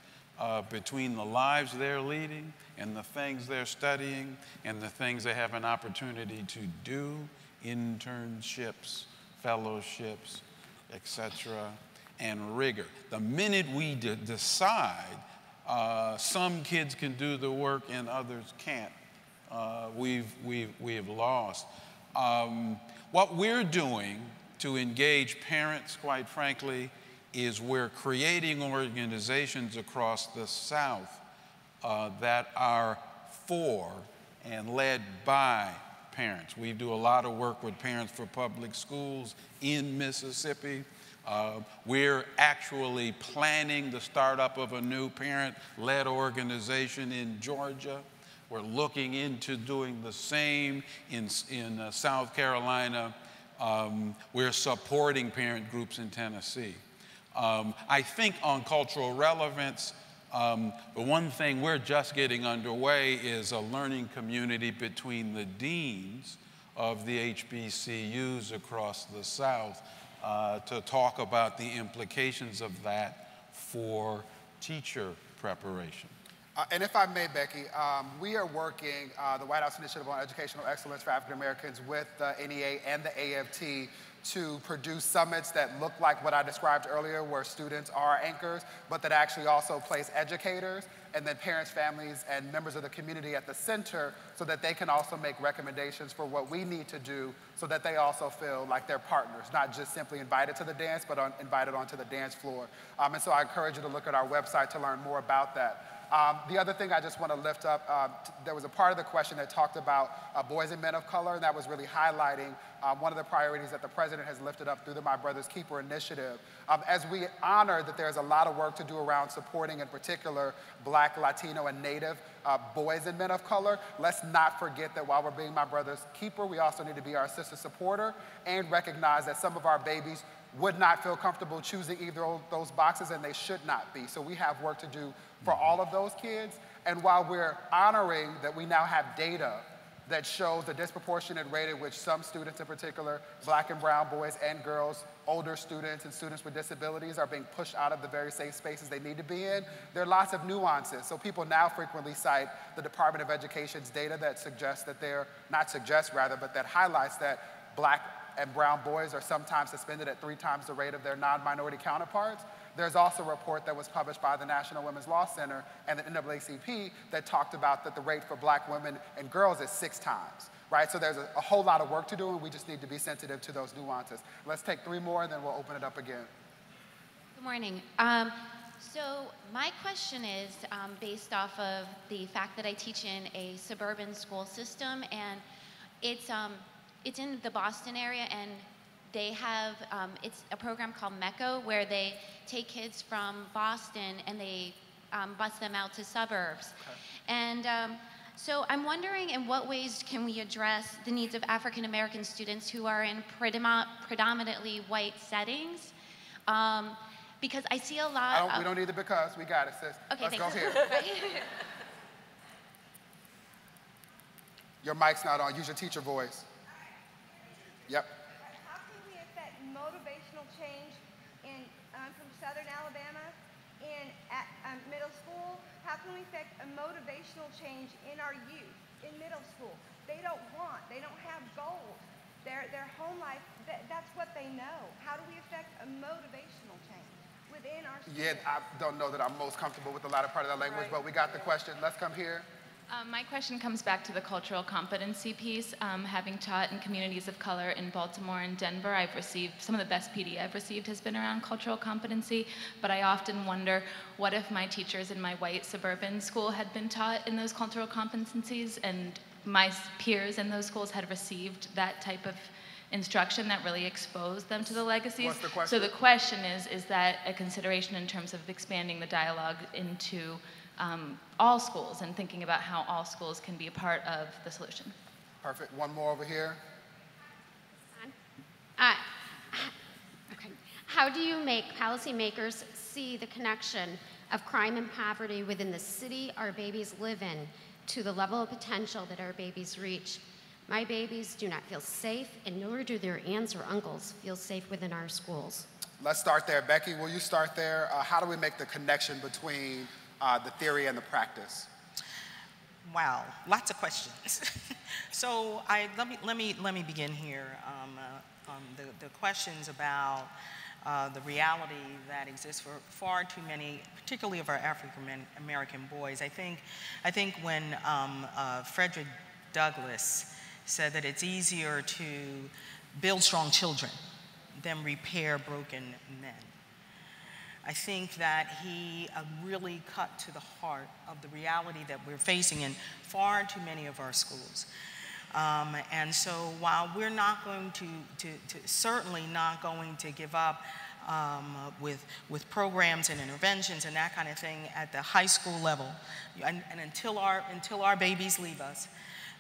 between the lives they're leading and the things they're studying and the things they have an opportunity to do, internships, fellowships, etc., and rigor. The minute we decide some kids can do the work and others can't, we've lost. What we're doing to engage parents, quite frankly, is we're creating organizations across the South that are for and led by parents. We do a lot of work with Parents for Public Schools in Mississippi. We're actually planning the startup of a new parent-led organization in Georgia. We're looking into doing the same in South Carolina. We're supporting parent groups in Tennessee. I think on cultural relevance, the one thing we're just getting underway is a learning community between the deans of the HBCUs across the South to talk about the implications of that for teacher preparation. And if I may, Becky, we are working, the White House Initiative on Educational Excellence for African Americans, with the NEA and the AFT to produce summits that look like what I described earlier, where students are anchors, but that actually also place educators and then parents, families, and members of the community at the center, so that they can also make recommendations for what we need to do so that they also feel like they're partners, not just simply invited to the dance, but invited onto the dance floor. And so I encourage you to look at our website to learn more about that. The other thing I just want to lift up, there was a part of the question that talked about boys and men of color, and that was really highlighting one of the priorities that the president has lifted up through the My Brother's Keeper initiative. As we honor that there's a lot of work to do around supporting, in particular, Black, Latino, and Native boys and men of color, let's not forget that while we're being My Brother's Keeper, we also need to be our sister supporter and recognize that some of our babies would not feel comfortable choosing either of those boxes, and they should not be. So we have work to do for all of those kids. And while we're honoring that we now have data that shows the disproportionate rate at which some students, in particular, Black and brown boys and girls, older students and students with disabilities, are being pushed out of the very safe spaces they need to be in, there are lots of nuances. So people now frequently cite the Department of Education's data that suggests that but that highlights that Black and brown boys are sometimes suspended at 3 times the rate of their non-minority counterparts. There's also a report that was published by the National Women's Law Center and the NAACP that talked about that the rate for Black women and girls is 6 times, right? So there's a whole lot of work to do, and we just need to be sensitive to those nuances. Let's take 3 more, and then we'll open it up again. Good morning. So my question is based off of the fact that I teach in a suburban school system, and it's in the Boston area, and they have, it's a program called MECO, where they take kids from Boston and they bus them out to suburbs. Okay. And so I'm wondering, in what ways can we address the needs of African American students who are in predominantly white settings? Because I see a lot of... We don't need the because, we got it, sis. Okay, Let's go thanks. here. Your mic's not on, use your teacher voice. Yep. How can we affect motivational change in, from Southern Alabama at middle school? How can we affect a motivational change in our youth in middle school? They don't have goals. Their home life, that's what they know. How do we affect a motivational change within our schools? Yeah, I don't know that I'm most comfortable with the latter part of that language, but we got the question. Let's come here. My question comes back to the cultural competency piece. Having taught in communities of color in Baltimore and Denver, I've received, some of the best PD I've received has been around cultural competency, but I often wonder, what if my teachers in my white suburban school had been taught in those cultural competencies, and my peers in those schools had received that type of instruction that really exposed them to the legacies. What's the question? So the question is that a consideration in terms of expanding the dialogue into all schools and thinking about how all schools can be a part of the solution? Perfect. One more over here. Okay. How do you make policymakers see the connection of crime and poverty within the city our babies live in to the level of potential that our babies reach? My babies do not feel safe, and nor do their aunts or uncles feel safe within our schools. Let's start there. Becky, will you start there? How do we make the connection between the theory and the practice? Wow, lots of questions. So let me begin here. The questions about the reality that exists for far too many, particularly of our African American boys. I think when Frederick Douglass said that it's easier to build strong children than repair broken men, I think that he really cut to the heart of the reality that we're facing in far too many of our schools. And so while we're not going to certainly not going to give up with programs and interventions and that kind of thing at the high school level, and until our babies leave us,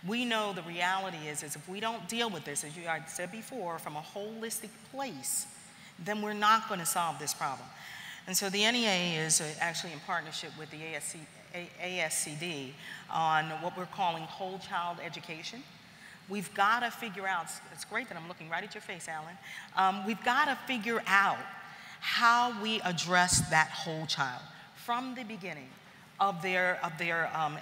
we know the reality is if we don't deal with this, as you had said before, from a holistic place, then we're not going to solve this problem. And so the NEA is actually in partnership with the ASCD on what we're calling whole child education. We've got to figure out, it's great that I'm looking right at your face, Alan. We've got to figure out how we address that whole child from the beginning of their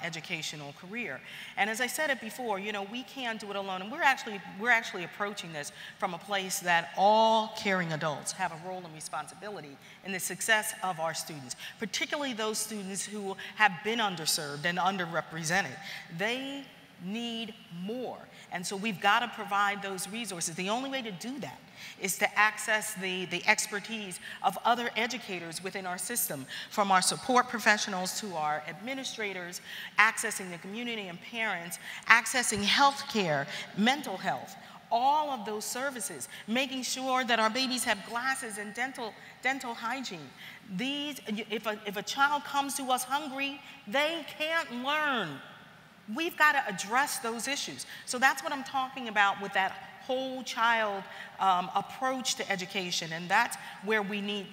educational career. And as I said it before, you know, we can't do it alone. And we're actually approaching this from a place that all caring adults have a role and responsibility in the success of our students, particularly those students who have been underserved and underrepresented. They need more. And so we've got to provide those resources. The only way to do that is to access the expertise of other educators within our system, from our support professionals to our administrators, accessing the community and parents, accessing health care, mental health, all of those services, making sure that our babies have glasses and dental hygiene. If a child comes to us hungry, they can't learn. We've got to address those issues. So that's what I'm talking about with that whole child approach to education, and that's where we need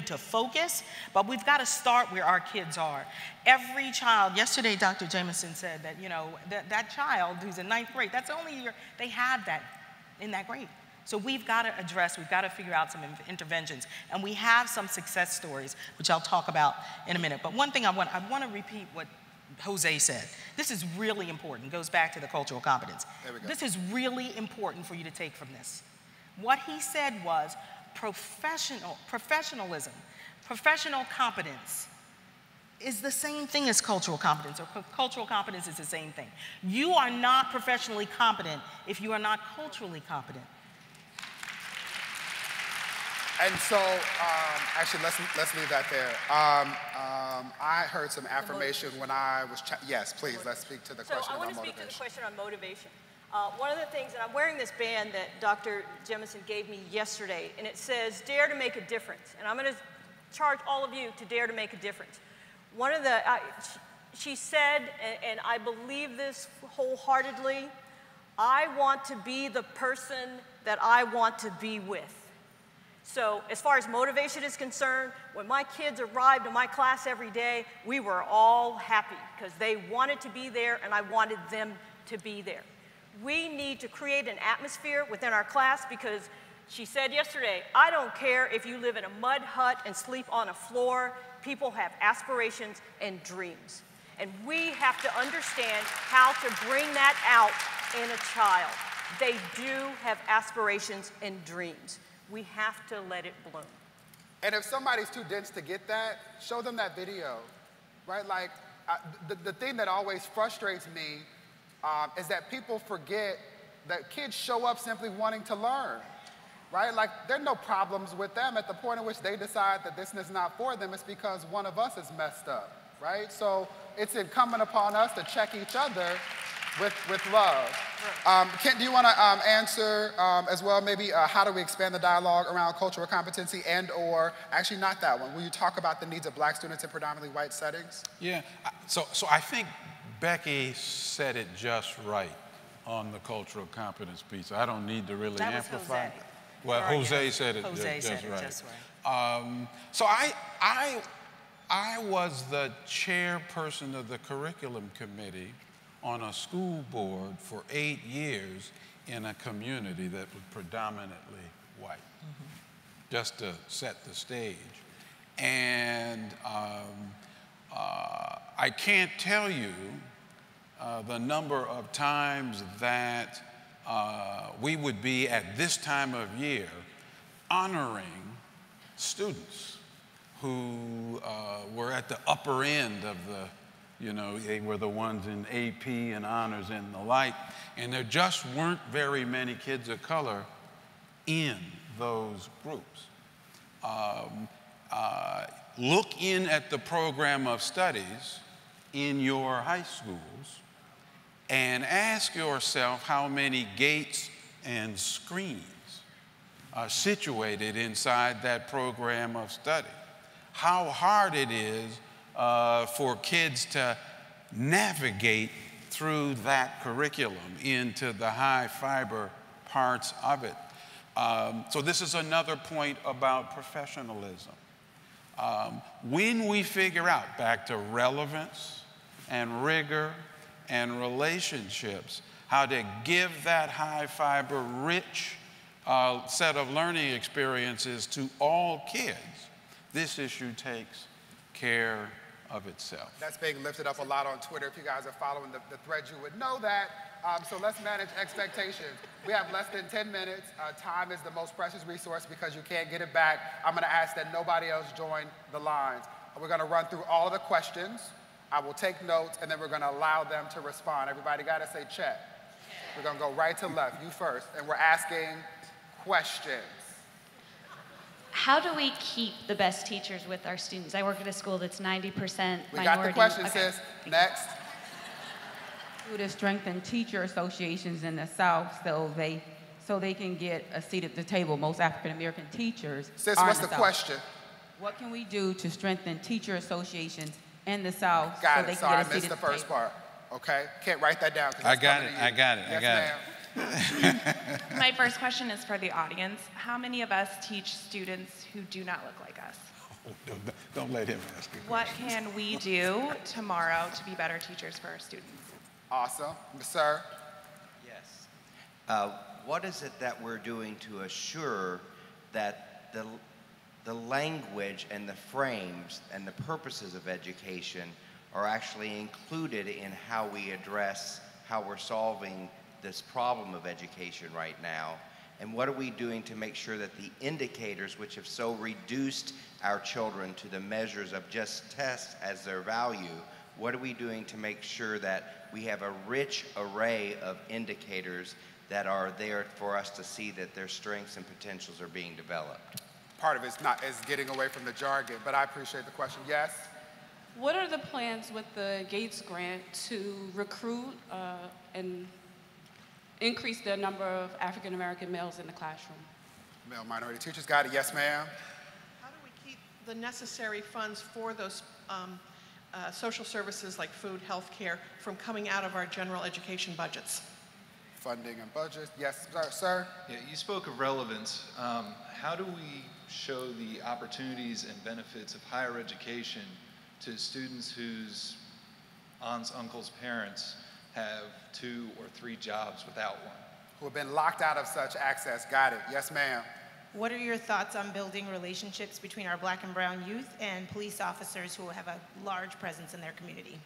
to focus, but we've got to start where our kids are. Every child, yesterday Dr. Jameson said that, you know, that child who's in 9th grade, that's only they have that in that grade. So we've got to figure out some interventions, and we have some success stories, which I'll talk about in a minute. But one thing I want to repeat what Jose said. This is really important. Goes back to the cultural competence. There we go. This is really important for you to take from this. What he said was professionalism, professional competence is the same thing as cultural competence, or cultural competence is the same thing. You are not professionally competent if you are not culturally competent. And so, actually, let's leave that there. I heard some affirmation when I was, yes, please, let's speak to the question about motivation. So I want to speak to the question on motivation. One of the things, and I'm wearing this band that Dr. Jemison gave me yesterday, and it says, dare to make a difference. And I'm going to charge all of you to dare to make a difference. One of the, she said, and I believe this wholeheartedly, I want to be the person that I want to be with. So as far as motivation is concerned, when my kids arrived in my class every day, we were all happy because they wanted to be there and I wanted them to be there. We need to create an atmosphere within our class because she said yesterday, I don't care if you live in a mud hut and sleep on a floor, people have aspirations and dreams. And we have to understand how to bring that out in a child. They do have aspirations and dreams. We have to let it bloom. And if somebody's too dense to get that, show them that video, right? Like, the thing that always frustrates me is that people forget that kids show up simply wanting to learn, right? Like, there are no problems with them at the point in which they decide that this is not for them. It's because one of us is messed up, right? So it's incumbent upon us to check each other with love. Kent, do you want to answer as well, maybe how do we expand the dialogue around cultural competency and or, actually not that one, will you talk about the needs of black students in predominantly white settings? Yeah, so I think Becky said it just right on the cultural competence piece. I don't need to really amplify. Jose. Well, Jose said it just right. So I was the chairperson of the curriculum committee on a school board for 8 years in a community that was predominantly white, just to set the stage. And I can't tell you the number of times that we would be at this time of year honoring students who were at the upper end of the, they were the ones in AP and honors and the like, and there just weren't very many kids of color in those groups. Look in at the program of studies in your high schools and ask yourself how many gates and screens are situated inside that program of study. How hard it is for kids to navigate through that curriculum into the high fiber parts of it. So this is another point about professionalism. When we figure out, back to relevance and rigor and relationships, how to give that high fiber, rich set of learning experiences to all kids, this issue takes care of itself. That's being lifted up a lot on Twitter. If you guys are following the thread, you would know that. So let's manage expectations. We have less than 10 minutes. Time is the most precious resource because you can't get it back. I'm going to ask that nobody else join the lines. We're going to run through all of the questions. I will take notes, and then we're going to allow them to respond. Everybody got to say check. We're going to go right to left, you first, and we're asking questions. How do we keep the best teachers with our students? I work at a school that's 90% minority. We got the question, sis. Next. To strengthen teacher associations in the South so they can get a seat at the table. Most African American teachers. Sis, what's the question? What can we do to strengthen teacher associations in the South so they can get a seat at the table? Sorry, I missed the first part. Okay, can't write that down. I got it. Yes, My first question is for the audience. How many of us teach students who do not look like us? Don't let him ask you. What can we do tomorrow to be better teachers for our students? Awesome. Sir? Yes. What is it that we're doing to assure that the language and the frames and the purposes of education are actually included in how we address how we're solving this problem of education right now? And what are we doing to make sure that the indicators, which have so reduced our children to the measures of just tests as their value, what are we doing to make sure that we have a rich array of indicators that are there for us to see that their strengths and potentials are being developed? Part of it's is getting away from the jargon, but I appreciate the question. Yes? What are the plans with the Gates grant to recruit and increase the number of African American males in the classroom? Male minority teachers, got it. Yes, ma'am. How do we keep the necessary funds for those social services like food, health care from coming out of our general education budgets? Funding and budget. Yes, sir. Yeah, you spoke of relevance. How do we show the opportunities and benefits of higher education to students whose aunts, uncles, parents have 2 or 3 jobs without one? Who have been locked out of such access. Got it. Yes, ma'am. What are your thoughts on building relationships between our black and brown youth and police officers who have a large presence in their community?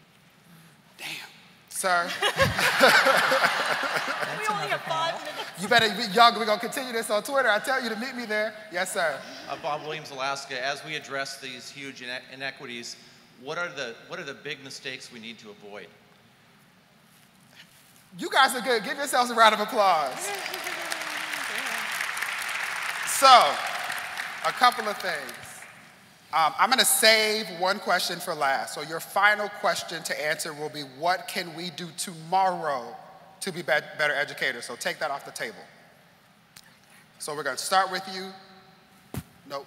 Damn. Sir? We only have 5 minutes. You better be young. We're going to continue this on Twitter. I tell you to meet me there. Yes, sir. Bob Williams, Alaska. As we address these huge inequities, what are the big mistakes we need to avoid? You guys are good. Give yourselves a round of applause. So, a couple of things. I'm going to save one question for last. So your final question to answer will be, what can we do tomorrow to be better educators. So take that off the table. So we're going to start with you. No,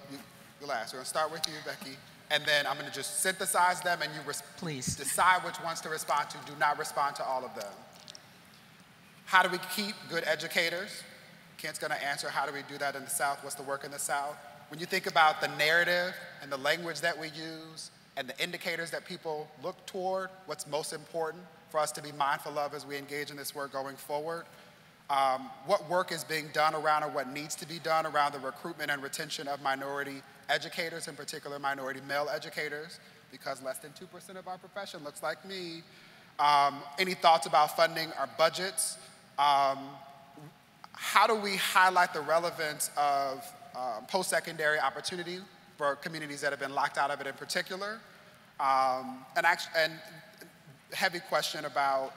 you last. We're going to start with you, Becky. And then I'm going to just synthesize them, and you please decide which ones to respond to. Do not respond to all of them. How do we keep good educators? Kent's going to answer, how do we do that in the South? What's the work in the South? When you think about the narrative and the language that we use and the indicators that people look toward, what's most important for us to be mindful of as we engage in this work going forward? What work is being done around, or what needs to be done around the recruitment and retention of minority educators, in particular minority male educators, because less than 2% of our profession looks like me. Any thoughts about funding our budgets? How do we highlight the relevance of post-secondary opportunity for communities that have been locked out of it in particular? And heavy question about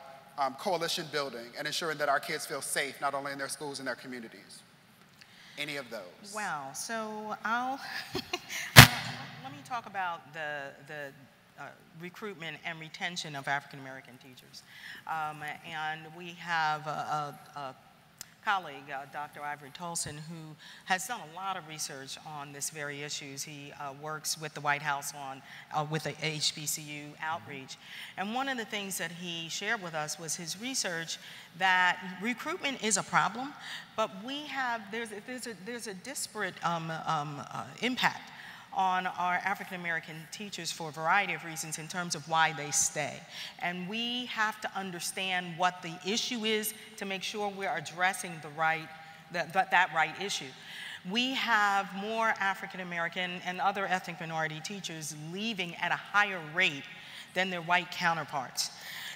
coalition building and ensuring that our kids feel safe, not only in their schools and their communities. Any of those? Wow, so let me talk about the recruitment and retention of African American teachers. And we have a colleague, Dr. Ivory Tolson, who has done a lot of research on this very issues. He works with the White House on with the HBCU outreach. And one of the things that he shared with us was his research that recruitment is a problem, but there's a disparate impact on our African American teachers for a variety of reasons in terms of why they stay. And we have to understand what the issue is to make sure we're addressing that right issue. We have more African American and other ethnic minority teachers leaving at a higher rate than their white counterparts.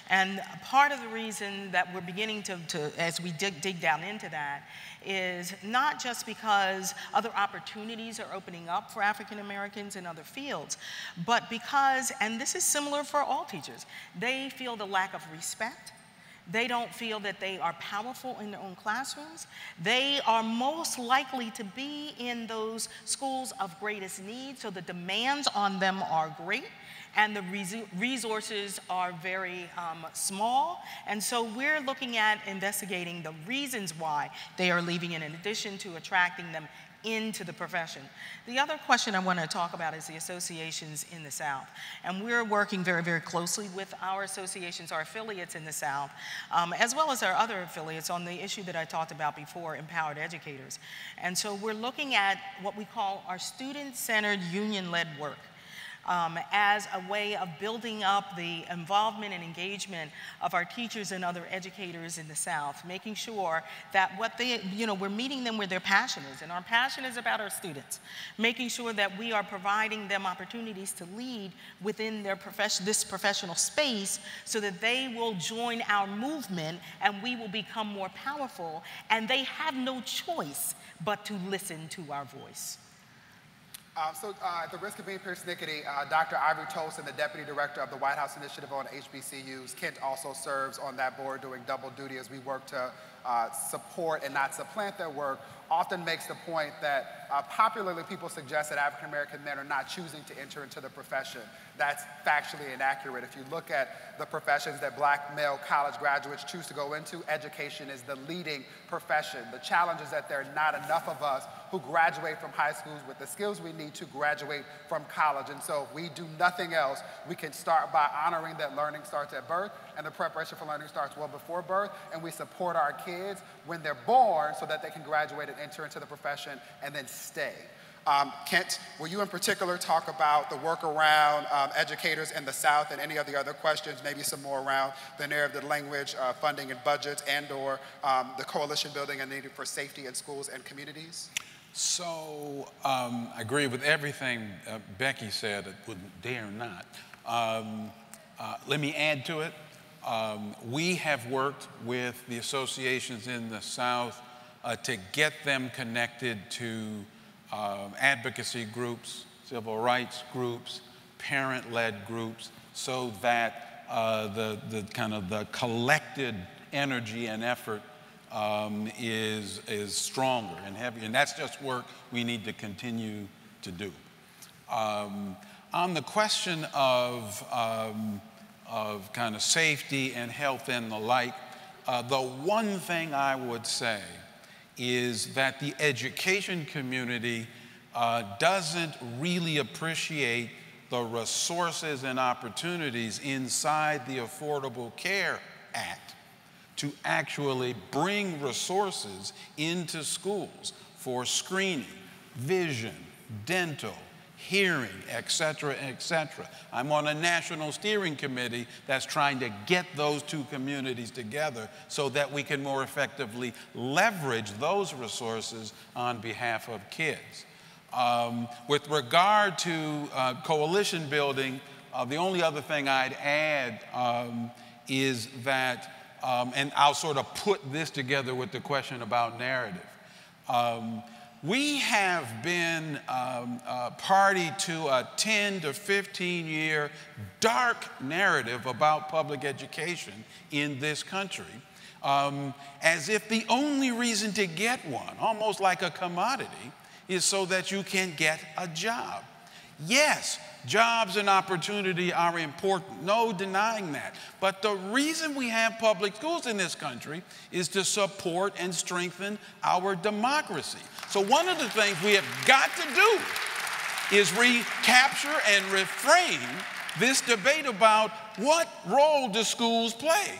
And part of the reason that we're beginning to as we dig down into that, is not just because other opportunities are opening up for African Americans in other fields, but because, and this is similar for all teachers, they feel the lack of respect. They don't feel that they are powerful in their own classrooms. They are most likely to be in those schools of greatest need, so the demands on them are great, and the resources are very small. And so we're looking at investigating the reasons why they are leaving in addition to attracting them into the profession. The other question I want to talk about is the associations in the South. And we're working very, very closely with our associations, our affiliates in the South, as well as our other affiliates on the issue that I talked about before, empowered educators. And so we're looking at what we call our student-centered union-led work. As a way of building up the involvement and engagement of our teachers and other educators in the South, making sure that we're meeting them where their passion is, and our passion is about our students, making sure that we are providing them opportunities to lead within their this professional space so that they will join our movement and we will become more powerful, and they have no choice but to listen to our voice. At the risk of being persnickety, Dr. Ivory Tolson, the Deputy Director of the White House Initiative on HBCUs, Kent also serves on that board doing double duty as we work to support and not supplant their work, often makes the point that popularly people suggest that African American men are not choosing to enter into the profession. That's factually inaccurate. If you look at the professions that black male college graduates choose to go into, education is the leading profession. The challenge is that there are not enough of us who graduate from high schools with the skills we need to graduate from college. And so if we do nothing else, we can start by honoring that learning starts at birth, and the preparation for learning starts well before birth, and we support our kids when they're born so that they can graduate and enter into the profession and then stay. Kent, will you in particular talk about the work around educators in the South and any of the other questions, maybe some more around the narrative, the language, funding and budgets, and or the coalition building and needed for safety in schools and communities? So I agree with everything Becky said, wouldn't dare not. Let me add to it. We have worked with the associations in the South to get them connected to advocacy groups, civil rights groups, parent-led groups, so that the kind of the collected energy and effort is stronger and heavier, and that's just work we need to continue to do. On the question of kind of safety and health and the like, The one thing I would say is that the education community doesn't really appreciate the resources and opportunities inside the Affordable Care Act to actually bring resources into schools for screening, vision, dental, hearing, et cetera, et cetera. I'm on a national steering committee that's trying to get those two communities together so that we can more effectively leverage those resources on behalf of kids. With regard to coalition building, the only other thing I'd add is that, and I'll sort of put this together with the question about narrative. We have been party to a 10 to 15 year dark narrative about public education in this country, as if the only reason to get one, almost like a commodity, is so that you can get a job. Yes, jobs and opportunity are important, no denying that. But the reason we have public schools in this country is to support and strengthen our democracy. So one of the things we have got to do is recapture and reframe this debate about what role do schools play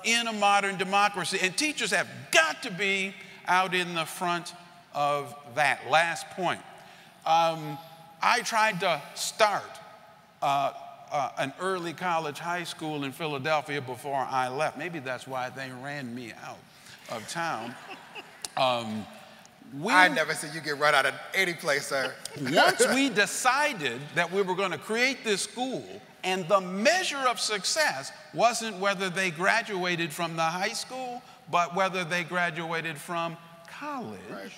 in a modern democracy. And teachers have got to be out in the front of that. Last point. I tried to start an early college high school in Philadelphia before I left. Maybe that's why they ran me out of town. I never see you get run out of any place, sir. Once we decided that we were going to create this school, and the measure of success wasn't whether they graduated from the high school, but whether they graduated from college, right.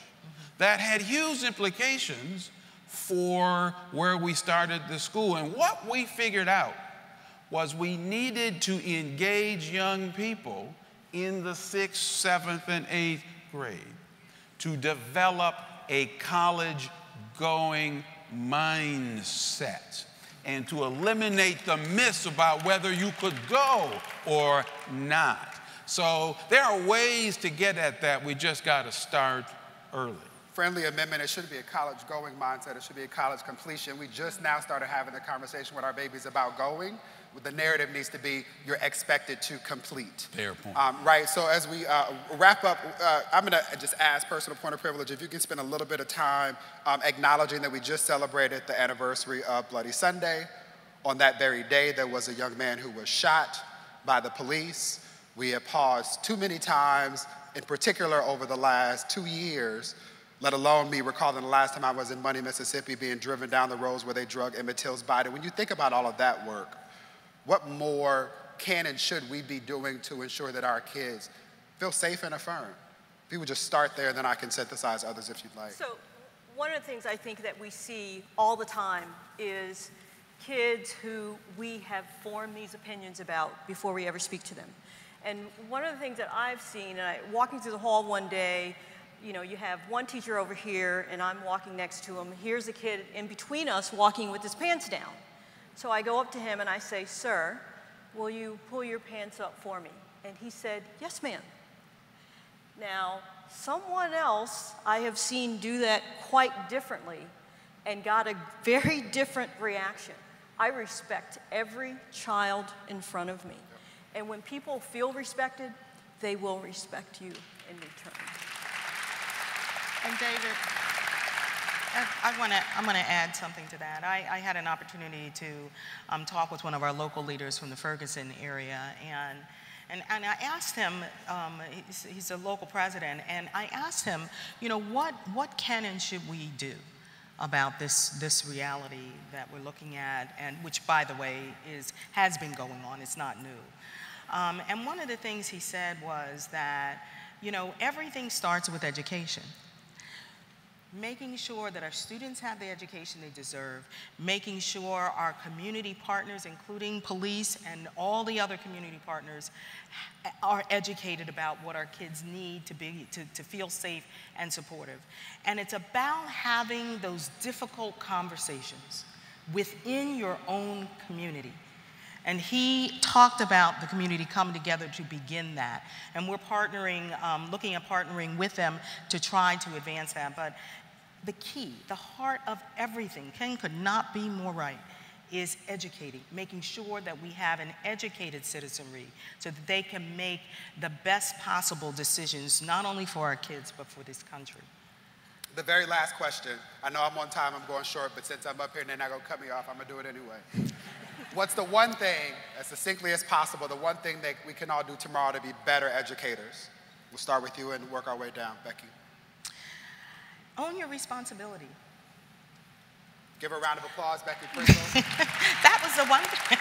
That had huge implications for where we started the school. And what we figured out was we needed to engage young people in the 6th, 7th, and 8th grade to develop a college-going mindset and to eliminate the myths about whether you could go or not. So there are ways to get at that. We just got to start early. Friendly amendment, it shouldn't be a college-going mindset. It should be a college completion. We just now started having the conversation with our babies about going. The narrative needs to be you're expected to complete. Fair point. Right, so as we wrap up, I'm gonna just ask, personal point of privilege, if you can spend a little bit of time acknowledging that we just celebrated the anniversary of Bloody Sunday. On that very day, there was a young man who was shot by the police. We have paused too many times, in particular over the last 2 years, let alone me recalling the last time I was in Money, Mississippi, being driven down the roads where they drug Emmett Till's body. When you think about all of that work, what more can and should we be doing to ensure that our kids feel safe and affirmed? If you would just start there, then I can synthesize others if you'd like. So one of the things I think that we see all the time is kids who we have formed these opinions about before we ever speak to them. And one of the things that I've seen, walking through the hall one day, you know, you have one teacher over here and I'm walking next to him. Here's a kid in between us walking with his pants down. So I go up to him and I say, "Sir, will you pull your pants up for me?" And he said, "Yes, ma'am." Now, someone else I have seen do that quite differently and got a very different reaction. I respect every child in front of me. And when people feel respected, they will respect you in return. And David, I'm going to add something to that. I had an opportunity to talk with one of our local leaders from the Ferguson area, and I asked him, he's a local president, and I asked him, you know, what can and should we do about this reality that we're looking at, and which, by the way, has been going on. It's not new. And one of the things he said was that, you know, everything starts with education. Making sure that our students have the education they deserve, making sure our community partners, including police and all the other community partners, are educated about what our kids need to feel safe and supportive. And it's about having those difficult conversations within your own community. And he talked about the community coming together to begin that. And we're partnering, looking at partnering with them to try to advance that. But the key, the heart of everything, Ken could not be more right, is educating, making sure that we have an educated citizenry so that they can make the best possible decisions, not only for our kids, but for this country. The very last question. I know I'm on time, I'm going short, but since I'm up here and they're not gonna cut me off, I'm gonna do it anyway. What's the one thing, as succinctly as possible, the one thing that we can all do tomorrow to be better educators? We'll start with you and work our way down. Becky. Own your responsibility. Give her a round of applause, Becky Pringle. That was the one thing.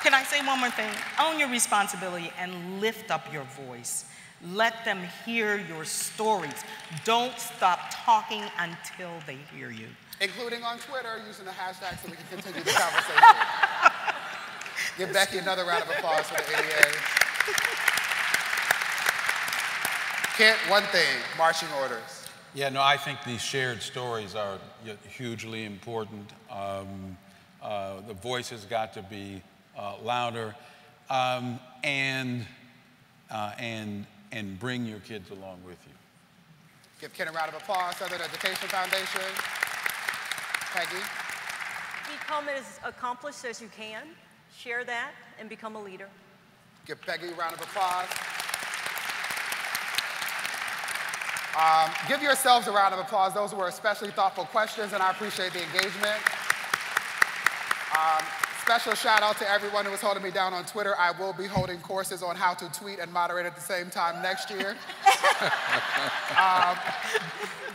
Can I say one more thing? Own your responsibility and lift up your voice. Let them hear your stories. Don't stop talking until they hear you. Including on Twitter, using the hashtag so we can continue the conversation. Give Becky another round of applause for the ADA. Kent, one thing, marching orders. Yeah, no, I think these shared stories are hugely important. The voice has got to be louder, and bring your kids along with you. Give Ken a round of applause. Southern Education Foundation. Peggy. Become as accomplished as you can. Share that and become a leader. Give Peggy a round of applause. Give yourselves a round of applause. Those were especially thoughtful questions, and I appreciate the engagement. Special shout out to everyone who was holding me down on Twitter. I will be holding courses on how to tweet and moderate at the same time next year.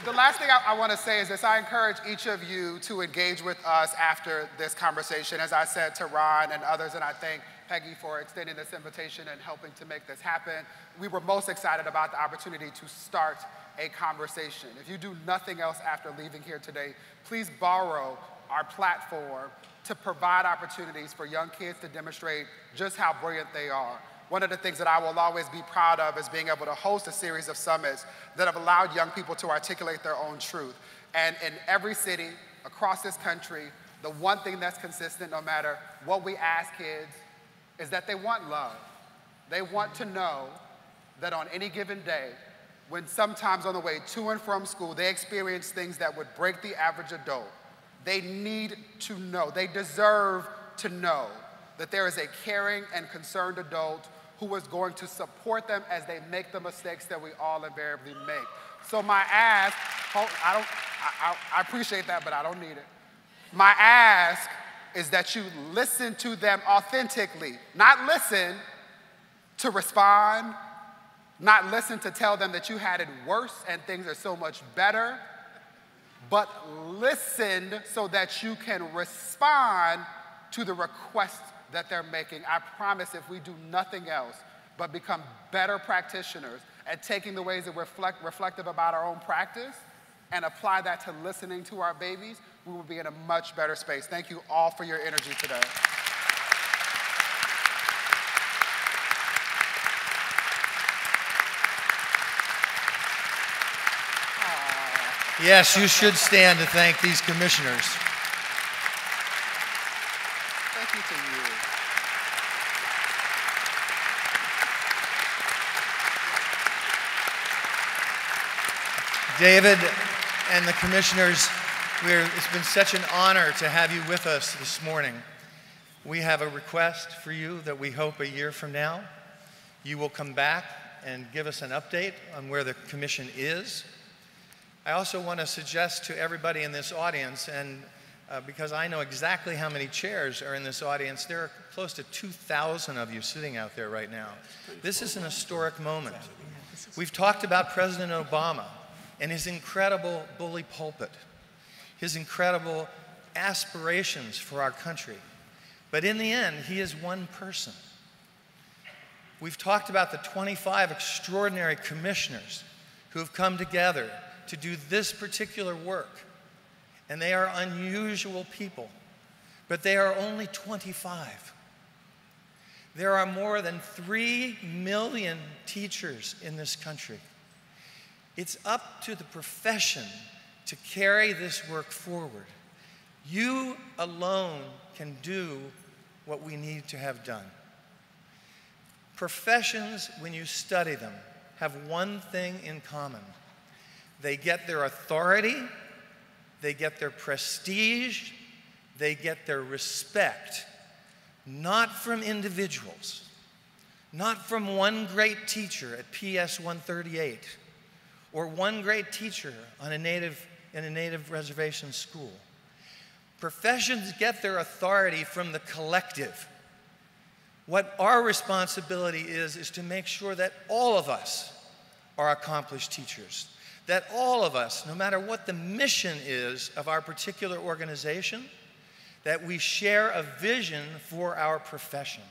The last thing I want to say is this. I encourage each of you to engage with us after this conversation. As I said to Ron and others, and I thank Peggy for extending this invitation and helping to make this happen. We were most excited about the opportunity to start a conversation. If you do nothing else after leaving here today, please borrow our platform to provide opportunities for young kids to demonstrate just how brilliant they are. One of the things that I will always be proud of is being able to host a series of summits that have allowed young people to articulate their own truth. And in every city across this country, the one thing that's consistent, no matter what we ask kids, is that they want love. They want to know that on any given day, when sometimes on the way to and from school, they experience things that would break the average adult, they need to know, they deserve to know that there is a caring and concerned adult who is going to support them as they make the mistakes that we all invariably make. So my ask, I appreciate that, but I don't need it. My ask is that you listen to them authentically, not listen to respond, not listen to tell them that you had it worse and things are so much better, but listen so that you can respond to the requests that they're making. I promise if we do nothing else but become better practitioners at taking the ways that we're reflective about our own practice and apply that to listening to our babies, we will be in a much better space. Thank you all for your energy today. Yes, you should stand to thank these commissioners. Thank you to you. David and the commissioners, it's been such an honor to have you with us this morning. We have a request for you that we hope a year from now you will come back and give us an update on where the commission is. I also want to suggest to everybody in this audience, and because I know exactly how many chairs are in this audience, there are close to 2,000 of you sitting out there right now. This is an historic moment. We've talked about President Obama and his incredible bully pulpit, his incredible aspirations for our country. But in the end, he is one person. We've talked about the 25 extraordinary commissioners who have come together to do this particular work. And they are unusual people, but they are only 25. There are more than 3 million teachers in this country. It's up to the profession to carry this work forward. You alone can do what we need to have done. Professions, when you study them, have one thing in common. They get their authority, they get their prestige, they get their respect, not from individuals, not from one great teacher at PS 138, or one great teacher in a native reservation school. Professions get their authority from the collective. What our responsibility is to make sure that all of us are accomplished teachers, that all of us, no matter what the mission is of our particular organization, that we share a vision for our profession.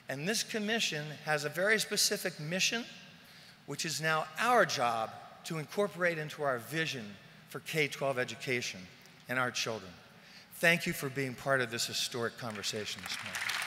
And this commission has a very specific mission, which is now our job to incorporate into our vision for K-12 education and our children. Thank you for being part of this historic conversation this morning.